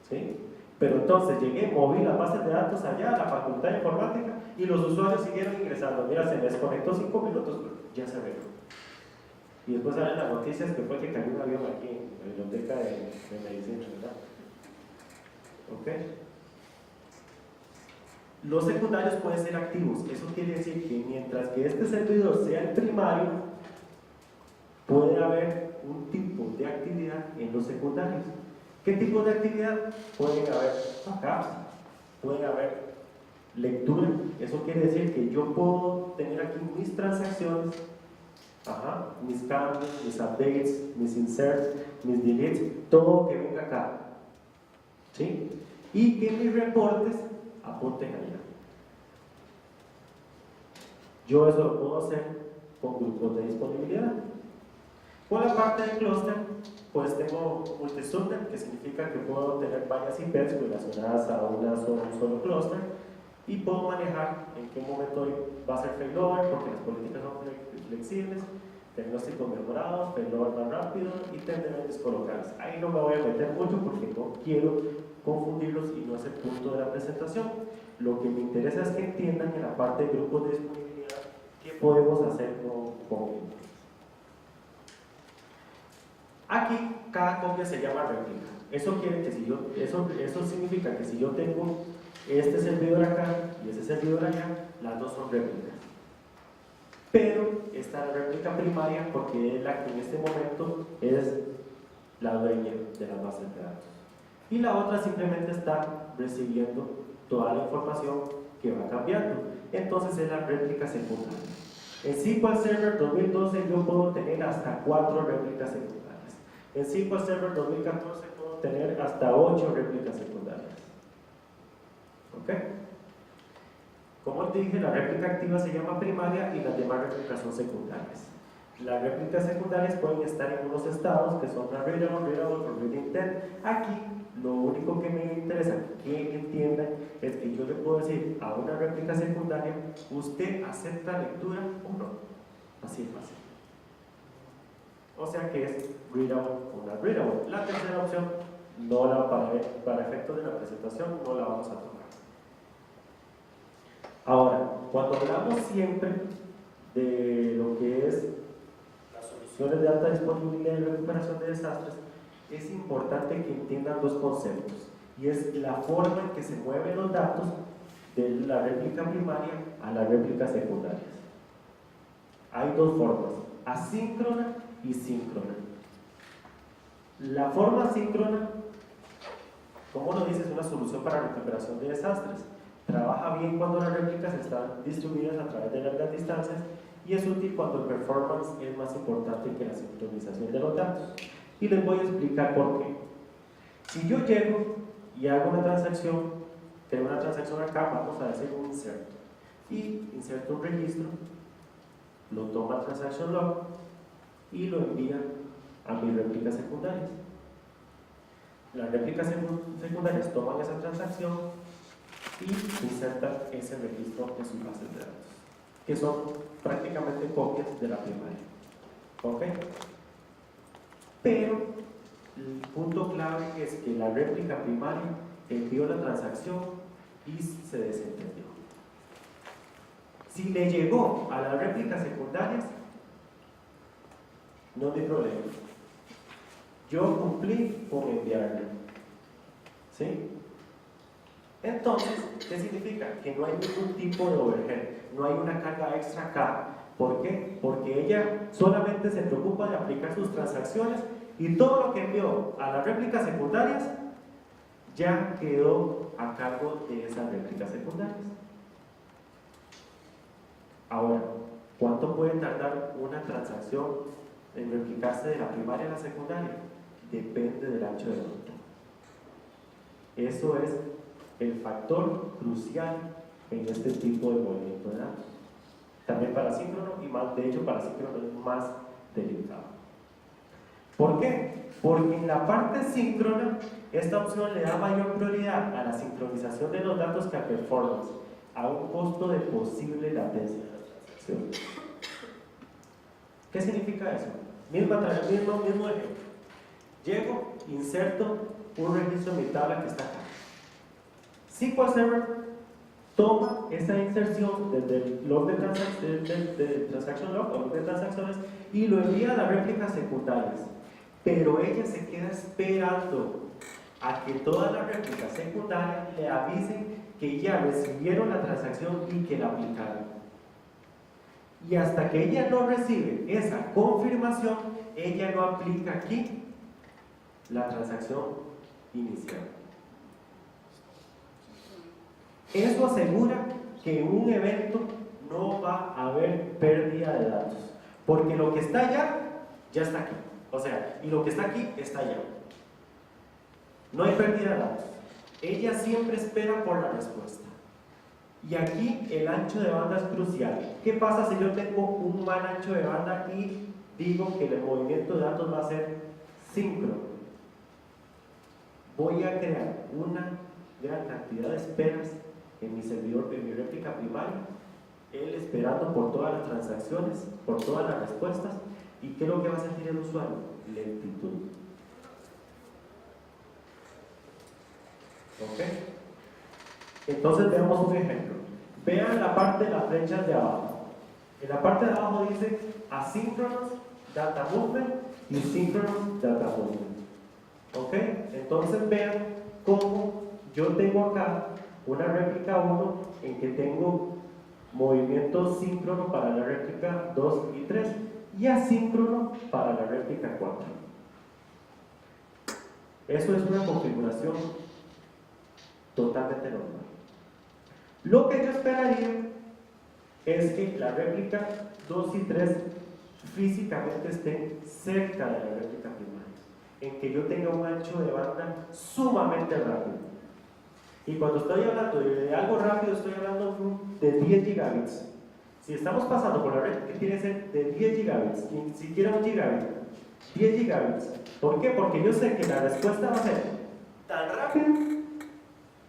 ¿Sí? Pero entonces llegué, moví las bases de datos allá a la facultad de informática y los usuarios siguieron ingresando. Mira, se me desconectó 5 minutos, pero ya se arregló. Y después salen las noticias que fue que cayó un avión aquí en la biblioteca de medicina, ¿verdad? ¿Ok? Los secundarios pueden ser activos. Eso quiere decir que mientras que este servidor sea el primario, puede haber un tipo de actividad en los secundarios. ¿Qué tipo de actividad? Pueden haber backups, pueden haber lectura. Eso quiere decir que yo puedo tener aquí mis transacciones, mis cambios, mis updates, mis inserts, mis deletes, todo que venga acá. ¿Sí? Y que mis reportes apunten allá. Yo eso lo puedo hacer con grupos de disponibilidad. Por la parte del clúster, pues tengo multi-subnet, que significa que puedo tener varias IPs relacionadas a un solo clúster, y puedo manejar en qué momento va a ser failover, porque las políticas son flexibles, diagnósticos mejorados, failover más rápido y tenderos colocados. Ahí no me voy a meter mucho porque no quiero confundirlos y no es el punto de la presentación. Lo que me interesa es que entiendan en la parte de grupos de disponibilidad qué podemos hacer con ellos. Aquí cada copia se llama réplica. Eso quiere que eso significa que si yo tengo este servidor acá y ese servidor allá, las dos son réplicas. Pero esta es la réplica primaria porque es la que en este momento es la dueña de las bases de datos. Y la otra simplemente está recibiendo toda la información que va cambiando. Entonces es la réplica secundaria. En SQL Server 2012 yo puedo tener hasta 4 réplicas secundarias. En SQL Server 2014 puedo tener hasta 8 réplicas secundarias. ¿Ok? Como te dije, la réplica activa se llama primaria y las demás réplicas son secundarias. Las réplicas secundarias pueden estar en unos estados que son readable o read intent. Aquí lo único que me interesa que entiendan es que yo le puedo decir a una réplica secundaria, ¿usted acepta lectura o no? Así es fácil. O sea que es readable o not readable. La tercera opción, para efectos de la presentación, no la vamos a tomar. Ahora, cuando hablamos siempre de lo que es las soluciones de alta disponibilidad y recuperación de desastres, es importante que entiendan dos conceptos, y es la forma en que se mueven los datos de la réplica primaria a las réplicas secundarias. Hay dos formas, asíncrona y síncrona. La forma asíncrona, ¿cómo lo dice? Es una solución para recuperación de desastres. Trabaja bien cuando las réplicas están distribuidas a través de largas distancias y es útil cuando el performance es más importante que la sincronización de los datos. Y les voy a explicar por qué. Si yo llego y hago una transacción, tengo una transacción acá, vamos a decir un inserto, y inserto un registro, lo toma Transaction Log y lo envía a mis réplicas secundarias. Las réplicas secundarias toman esa transacción y insertan ese registro en sus bases de datos, que son prácticamente copias de la primaria. ¿Ok? Pero el punto clave es que la réplica primaria envió la transacción y se desentendió. Si le llegó a las réplicas secundarias, no hay problema. Yo cumplí con enviarle. ¿Sí? Entonces, ¿qué significa? Que no hay ningún tipo de overhead, no hay una carga extra acá. ¿Por qué? Porque ella solamente se preocupa de aplicar sus transacciones y todo lo que envió a las réplicas secundarias ya quedó a cargo de esas réplicas secundarias. Ahora, ¿cuánto puede tardar una transacción en replicarse de la primaria a la secundaria? Depende del ancho de banda. Eso es el factor crucial en este tipo de movimiento de datos. También para síncrono y más, de hecho para síncrono es más delicado. ¿Por qué? Porque en la parte síncrona esta opción le da mayor prioridad a la sincronización de los datos que a performance, a un costo de posible latencia de la transacción. ¿Qué significa eso? Mismo ejemplo. Llego, inserto un registro en mi tabla que está acá. SQL Server toma esa inserción desde el log de transaction log o log de transacciones y lo envía a las réplicas secundarias. Pero ella se queda esperando a que todas las réplicas secundarias le avisen que ya recibieron la transacción y que la aplicaron. Y hasta que ella no recibe esa confirmación, ella no aplica aquí la transacción inicial. Eso asegura que en un evento no va a haber pérdida de datos, porque lo que está allá ya está aquí. O sea, y lo que está aquí está allá. No hay pérdida de datos. Ella siempre espera por la respuesta. Y aquí el ancho de banda es crucial. ¿Qué pasa si yo tengo un mal ancho de banda y digo que el movimiento de datos va a ser síncrono? Voy a crear una gran cantidad de esperas en mi servidor, en mi réplica primaria, él esperando por todas las transacciones, por todas las respuestas. ¿Y qué es lo que va a sentir el usuario? Lentitud. ¿Ok? Entonces veamos un ejemplo. Vean la parte de las flechas de abajo. En la parte de abajo dice asynchronous data movement y synchronous data movement. ¿Ok? Entonces vean cómo yo tengo acá una réplica 1 en que tengo movimiento síncrono para la réplica 2 y 3 y asíncrono para la réplica 4. Eso es una configuración totalmente normal. Lo que yo esperaría es que la réplica 2 y 3 físicamente estén cerca de la réplica primaria, en que yo tenga un ancho de banda sumamente rápido. Y cuando estoy hablando de algo rápido, estoy hablando de 10 gigabits. Si estamos pasando por la red, que tiene que ser de 10 gigabits, ni siquiera 1 gigabit, 10 gigabits. ¿Por qué? Porque yo sé que la respuesta va a ser tan rápida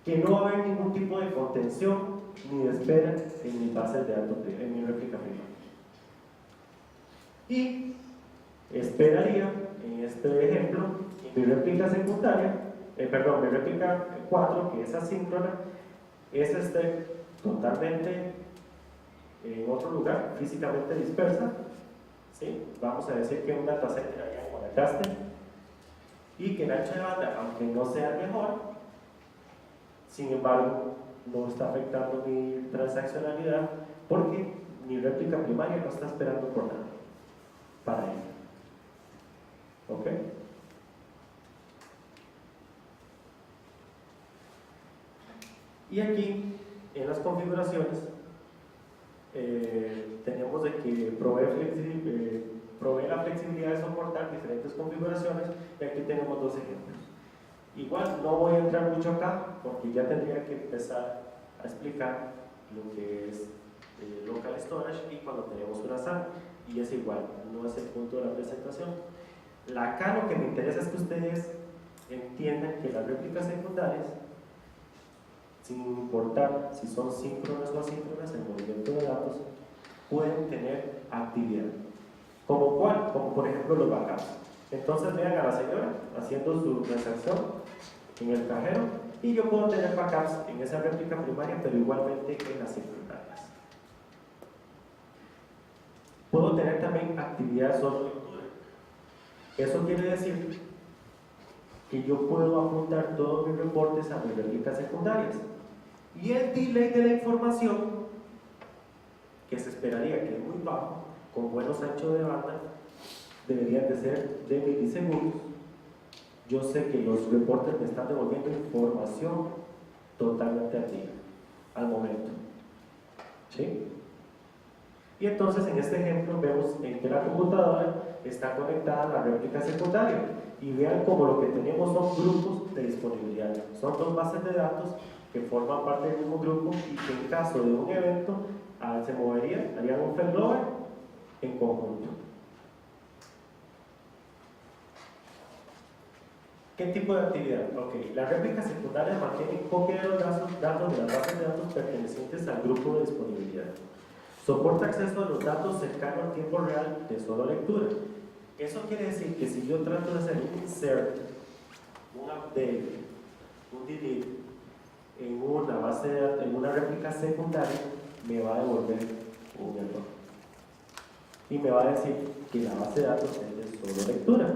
que no va a haber ningún tipo de contención ni de espera en mi base de datos, en mi réplica primaria. Y esperaría, en este ejemplo, en mi réplica secundaria, mi réplica 4, que es asíncrona, esté totalmente en otro lugar, físicamente dispersa. ¿Sí? Vamos a decir que un datacenter allá en Guanacaste, y que el ancho de banda, aunque no sea el mejor, sin embargo, no está afectando mi transaccionalidad porque mi réplica primaria no está esperando por nada para ella. ¿Ok? Y aquí en las configuraciones tenemos de que provee la flexibilidad de soportar diferentes configuraciones, y aquí tenemos dos ejemplos. Igual no voy a entrar mucho acá porque ya tendría que empezar a explicar lo que es local storage y cuando tenemos una SAN, y es igual, no es el punto de la presentación. Acá lo que me interesa es que ustedes entiendan que las réplicas secundarias, sin importar si son síncronas o asíncronas, el movimiento de datos pueden tener actividad. ¿Como cuál? Como por ejemplo los backups. Entonces vean a la señora haciendo su transacción en el cajero y yo puedo tener backups en esa réplica primaria, pero igualmente en las secundarias. Puedo tener también actividad solo lectura. Eso quiere decir que yo puedo apuntar todos mis reportes a mis réplicas secundarias. Y el delay de la información, que se esperaría que es muy bajo, con buenos anchos de banda, deberían de ser de milisegundos. Yo sé que los reportes me están devolviendo información totalmente activa al momento. ¿Sí? Y entonces en este ejemplo vemos en que la computadora está conectada a la réplica secundaria y vean como lo que tenemos son grupos de disponibilidad. Son dos bases de datos que forman parte del mismo grupo y que en caso de un evento se moverían, harían un failover en conjunto. ¿Qué tipo de actividad? Ok, las réplicas secundarias mantienen copia de los datos de las bases de datos pertenecientes al grupo de disponibilidad. Soporta acceso a los datos cercanos al tiempo real de solo lectura. Eso quiere decir que si yo trato de hacer un insert, un update, un delete en una base de datos, en una réplica secundaria, me va a devolver un error. Y me va a decir que la base de datos es de solo lectura.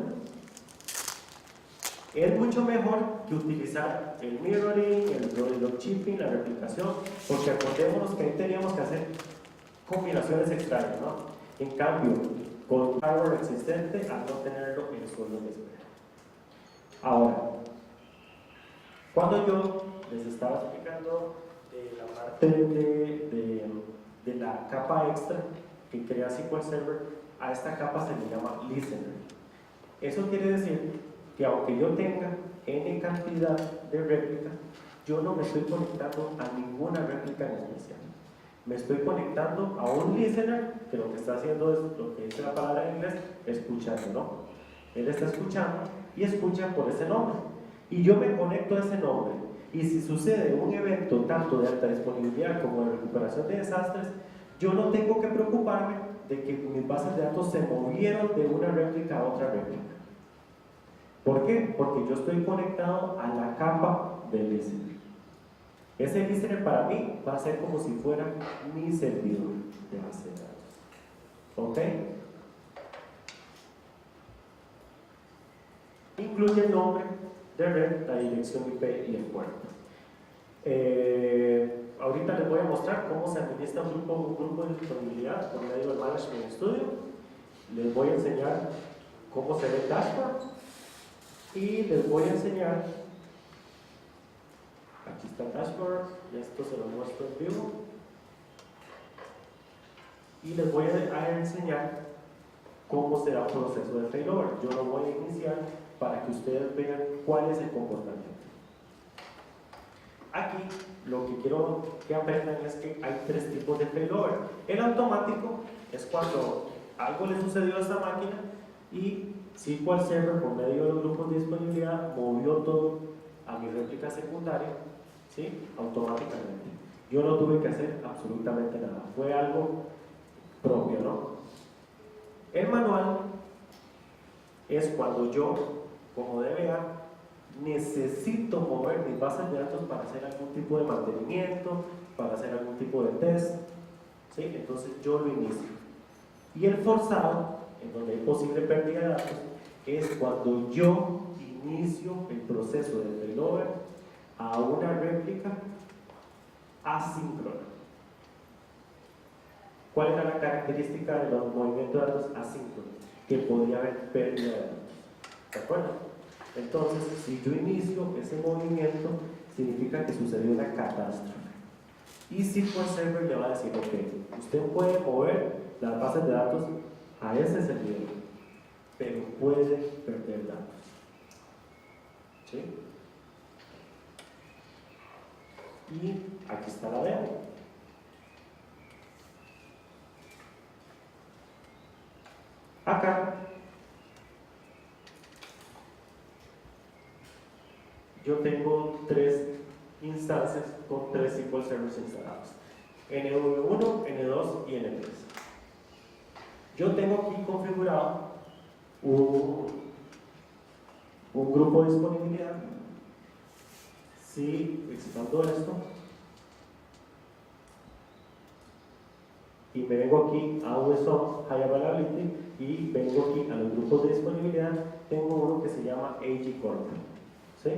Es mucho mejor que utilizar el mirroring, el dropshipping, la replicación, porque acordémonos que ahí teníamos que hacer combinaciones extrañas, ¿no? En cambio, con hardware existente, al no tenerlo, el suelo me espera. Ahora, cuando yo les estaba explicando la parte de la capa extra que crea SQL Server, a esta capa se le llama listener. Eso quiere decir que aunque yo tenga n cantidad de réplicas, yo no me estoy conectando a ninguna réplica en especial. Me estoy conectando a un listener que lo que está haciendo es lo que dice la palabra en inglés, escuchando, ¿no? Él está escuchando y escucha por ese nombre. Y yo me conecto a ese nombre. Y si sucede un evento tanto de alta disponibilidad como de recuperación de desastres, yo no tengo que preocuparme de que mis bases de datos se movieron de una réplica a otra réplica. ¿Por qué? Porque yo estoy conectado a la capa del listener. Ese listener para mí va a ser como si fuera mi servidor de base de datos. ¿Ok? Incluye el nombre de red, la dirección IP y el puerto. Ahorita les voy a mostrar cómo se administra un grupo de disponibilidad por medio del Management Studio. Les voy a enseñar cómo se ve el dashboard y les voy a enseñar, aquí está el dashboard, y esto se lo muestro en vivo, y les voy a enseñar cómo será el proceso de failover. Yo lo voy a iniciar para que ustedes vean cuál es el comportamiento. Aquí lo que quiero que aprendan es que hay tres tipos de failover. El automático es cuando algo le sucedió a esta máquina y SQL Server por medio de los grupos de disponibilidad movió todo a mi réplica secundaria, ¿sí? Automáticamente. Yo no tuve que hacer absolutamente nada. Fue algo propio, ¿no? El manual es cuando yo, como DBA, necesito mover mis bases de datos para hacer algún tipo de mantenimiento, para hacer algún tipo de test, ¿sí? Entonces yo lo inicio. Y el forzado, en donde hay posible pérdida de datos, es cuando yo inicio el proceso de failover a una réplica asíncrona. ¿Cuál era la característica de los movimientos de datos asíncronos? Que podría haber pérdida de datos. ¿De acuerdo? Entonces, si yo inicio ese movimiento, significa que sucedió una catástrofe. Y SQL Server le va a decir, ok, usted puede mover las bases de datos a ese servidor, pero puede perder datos. ¿Sí? Y aquí está la DEA. Acá yo tengo 3 instancias con 3 SQL Servers instalados: N1, N2 y N3. Yo tengo aquí configurado un grupo de disponibilidad. Si expando esto y me vengo aquí a USO High Availability y vengo aquí a los grupos de disponibilidad, tengo uno que se llama AG Corp. ¿Sí?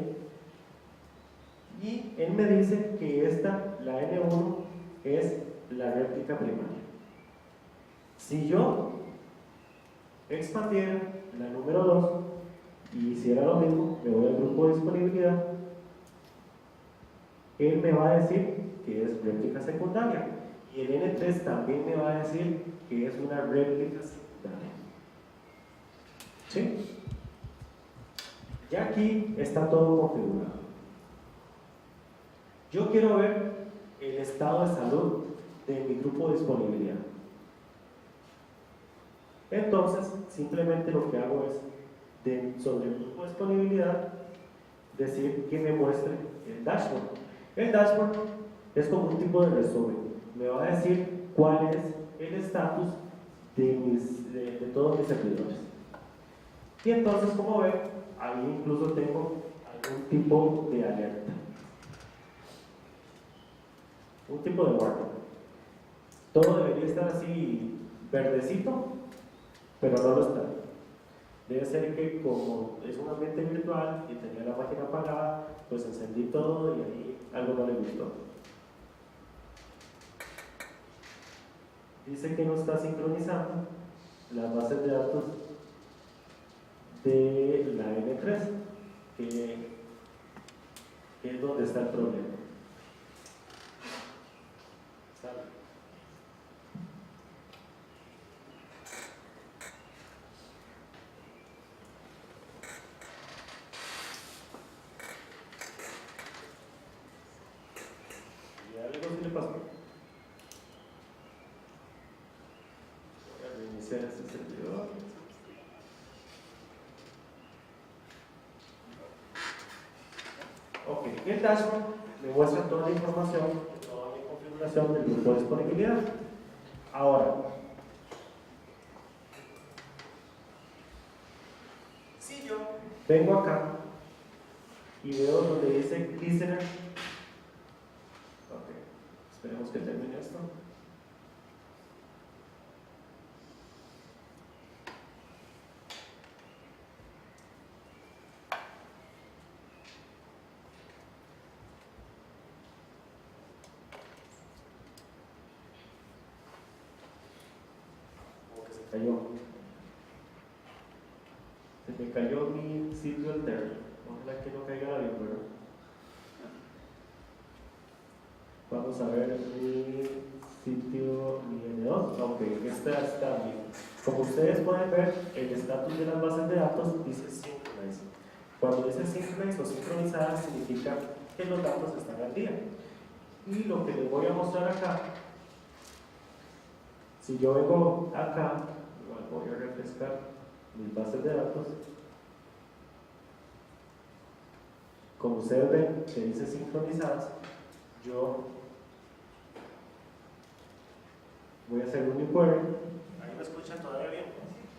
Y él me dice que esta, la N1, es la réplica primaria. Si yo expandiera la número 2 y hiciera lo mismo, me voy al grupo de disponibilidad, él me va a decir que es réplica secundaria. Y el N3 también me va a decir que es una réplica secundaria. ¿Sí? Ya aquí está todo configurado. Yo quiero ver el estado de salud de mi grupo de disponibilidad. Entonces, simplemente lo que hago es, sobre el grupo de disponibilidad, decir que me muestre el dashboard. El dashboard es como un tipo de resumen. Me va a decir cuál es el estatus de todos mis servidores. Y entonces, como ven, ahí incluso tengo algún tipo de alerta. Un tipo de warning. Todo debería estar así verdecito, pero no lo está. Debe ser que como es un ambiente virtual y tenía la máquina apagada, pues encendí todo y ahí algo no le gustó. Dice que no está sincronizando las bases de datos de la N3, que es donde está el problema. ¿Sale? ¿Y algo sí le pasó? Voy a reiniciar este servidor. Ok, el dashboard me muestra toda la información, toda la configuración del grupo de disponibilidad. Ahora, si yo vengo acá y veo donde dice listener, ok, esperemos que termine esto. Cayó. Se me cayó mi sitio alterno. Ojalá que no caiga la pero vamos a ver mi sitio, mi N2. Ok, esta está bien. Como ustedes pueden ver, el estatus de las bases de datos dice synchronize. Cuando dice synchronize o sincronizada, significa que los datos están al día. Y lo que les voy a mostrar acá, si yo vengo acá, voy a refrescar mis bases de datos. Como ustedes ven, que dice sincronizadas, yo voy a hacer un new query. ¿Ahí me escuchan todavía bien?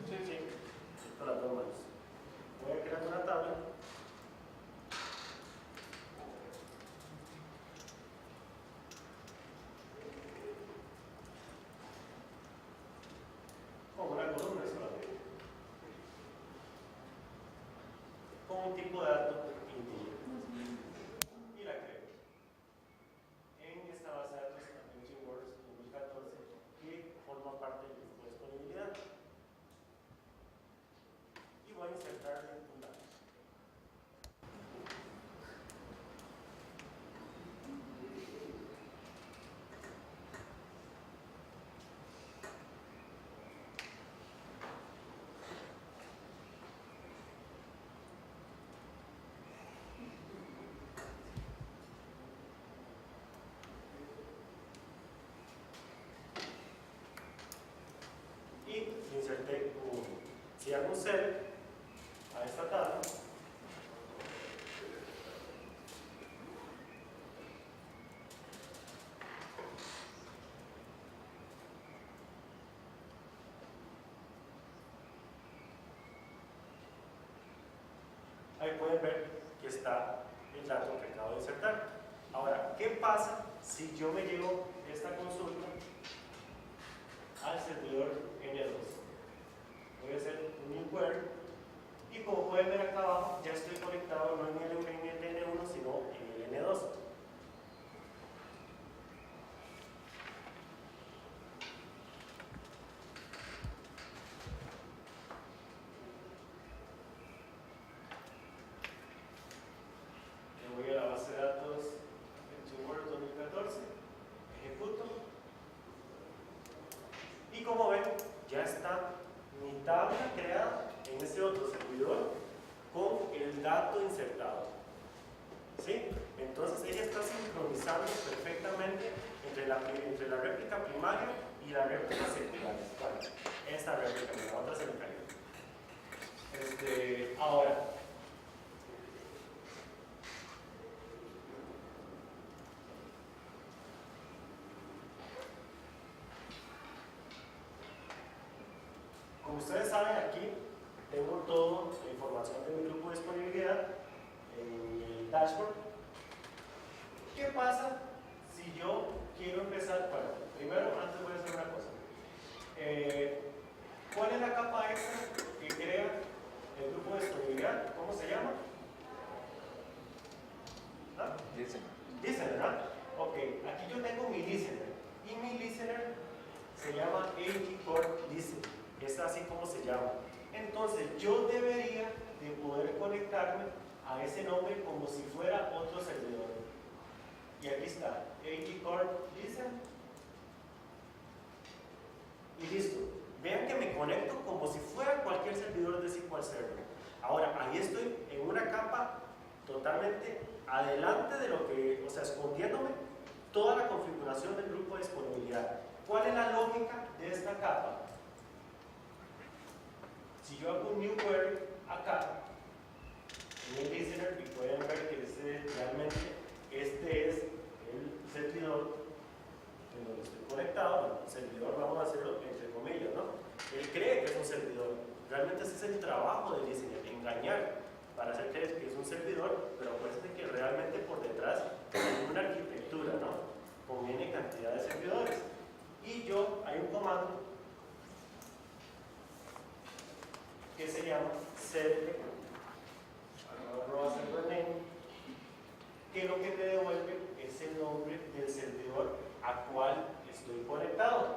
Sí, sí. Con las dos manos. Voy a crear una tabla. Con una columna solamente. Con un tipo de dato integer. Y la creo. En esta base de datos Amazing Words 2014 que forma parte del grupo de disponibilidad. Y voy a insertarle un dato. Si hago un set a esta tabla, ahí pueden ver que está el dato que acabo de insertar. Ahora, ¿qué pasa si yo me llevo esta consulta al servidor N2? Voy a hacer un new query y como pueden ver acá abajo, ya estoy conectado no en el N1 sino en el N2. Me voy a la base de datos en Word 2014, ejecuto y como ven ya está mi tabla creada en este otro servidor con el dato insertado. ¿Sí? Entonces ella está sincronizando perfectamente entre la réplica primaria y la réplica secundaria. Bueno, esta réplica, la otra se me cayó. Ahora, como ustedes saben, aquí tengo toda la información de mi grupo de disponibilidad en el dashboard. ¿Qué pasa si yo quiero empezar? Bueno, primero, antes voy a hacer una cosa. ¿Cuál es la capa extra que crea el grupo de disponibilidad? ¿Cómo se llama? ¿Ah? Listener, ¿verdad? Ok, aquí yo tengo mi listener y mi listener se llama AG Core Listener. Es así como se llama. Entonces yo debería de poder conectarme a ese nombre como si fuera otro servidor. Y aquí está, AG Core Listen. Y listo. Vean que me conecto como si fuera cualquier servidor de SQL Server. Ahora, ahí estoy en una capa totalmente adelante de lo que, o sea, escondiéndome toda la configuración del grupo de disponibilidad. ¿Cuál es la lógica de esta capa? Si yo hago un new query acá, en el listener, y pueden ver que realmente este es el servidor en donde estoy conectado. Bueno, servidor, vamos a hacerlo entre comillas, ¿no? Él cree que es un servidor. Realmente ese es el trabajo del listener, engañar para hacer creer que es un servidor, pero acuérdense que realmente por detrás hay una arquitectura, ¿no? Con n cantidad de servidores. Y hay un comando que se llama server @servername, que lo que te devuelve es el nombre del servidor a cual estoy conectado.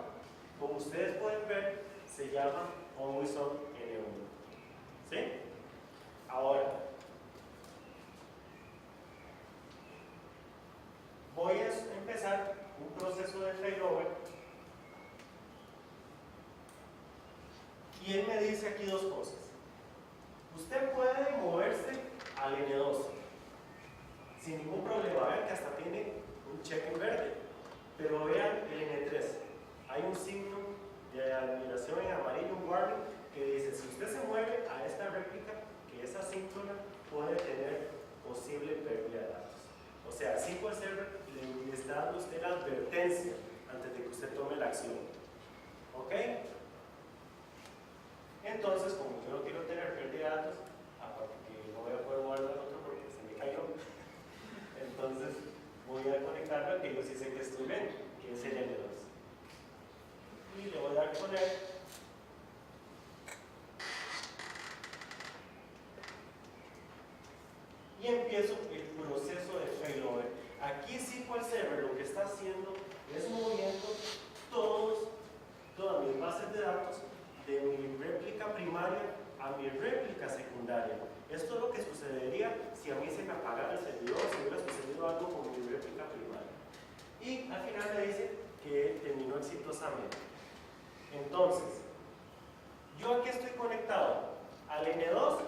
Como ustedes pueden ver, se llama AlwaysOn N1. ¿Sí? Ahora, voy a empezar un proceso de failover y él me dice aquí dos cosas. Usted puede moverse al N2 sin ningún problema. Vean que hasta tiene un check en verde, pero vean el N3, hay un signo de admiración en amarillo, un warning que dice: si usted se mueve a esta réplica que es asíncrona, puede tener posible pérdida de datos. O sea, SQL Server le está dando a usted la advertencia antes de que usted tome la acción. ¿Ok? Entonces, como yo no quiero tener pérdida de datos, aparte que no voy a poder moverlo al otro porque se me cayó, entonces voy a conectarlo al que yo sí sé que estoy bien, que es el L2. Y le voy a dar connect. Y empiezo el proceso de failover. Aquí SQL Server lo que está haciendo es moviendo todas mis bases de datos de mi réplica primaria a mi réplica secundaria. Esto es lo que sucedería si a mí se me apagara el servidor, si hubiera sucedido algo con mi réplica primaria. Y al final me dice que terminó exitosamente. Entonces, yo aquí estoy conectado al N2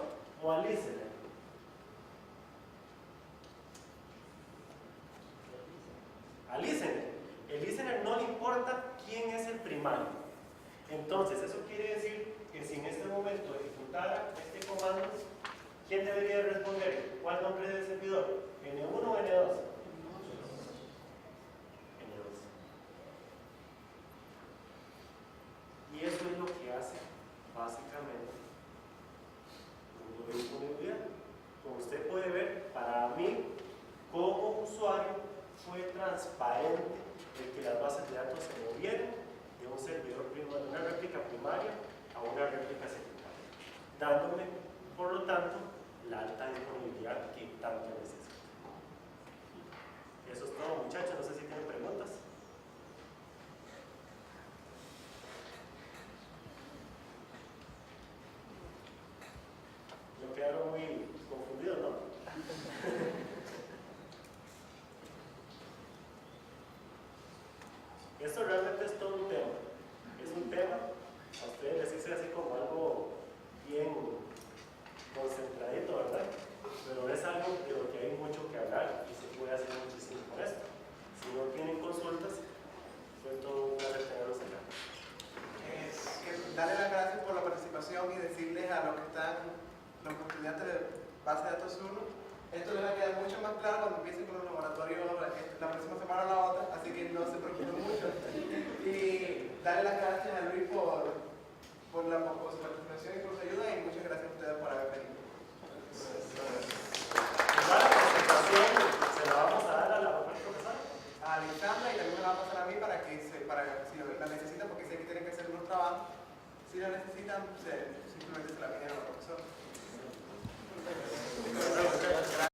o al listener. Al listener. El listener no le importa quién es el primario. Entonces, eso quiere decir que si en este momento comandos, ¿quién debería responder? ¿Cuál nombre de servidor? ¿N1 o N2? N2. Y eso es lo que hace básicamente Google Disponibilidad. Como usted puede ver, para mí, como usuario, fue transparente el que las bases de datos se movieron de un servidor primario, de una réplica primaria a una réplica secundaria, dándome, por lo tanto, la alta disponibilidad que tanto necesito. Eso es todo, muchachos. No sé si tienen preguntas. No quedaron muy confundidos, ¿no? Esto realmente es todo un tema. Es un tema, a ustedes les hice así como algo bien concentradito, ¿verdad? Pero es algo de lo que hay mucho que hablar y se puede hacer muchísimo con esto. Si no tienen consultas, fue todo un placer tenerlos acá. Darle las gracias por la participación y decirles a los que están, los estudiantes de base de datos 1, esto les va a quedar mucho más claro cuando empiecen con los laboratorios la próxima semana o la otra, así que no se preocupen mucho. Y darle las gracias a Luis por su participación y por su ayuda, y muchas gracias a ustedes por haber venido. La presentación se la vamos a dar a la profesora. A Alexandra, y también me la va a pasar a mí para si la necesitan, porque sé que tienen que hacer unos trabajos. Si la necesitan, se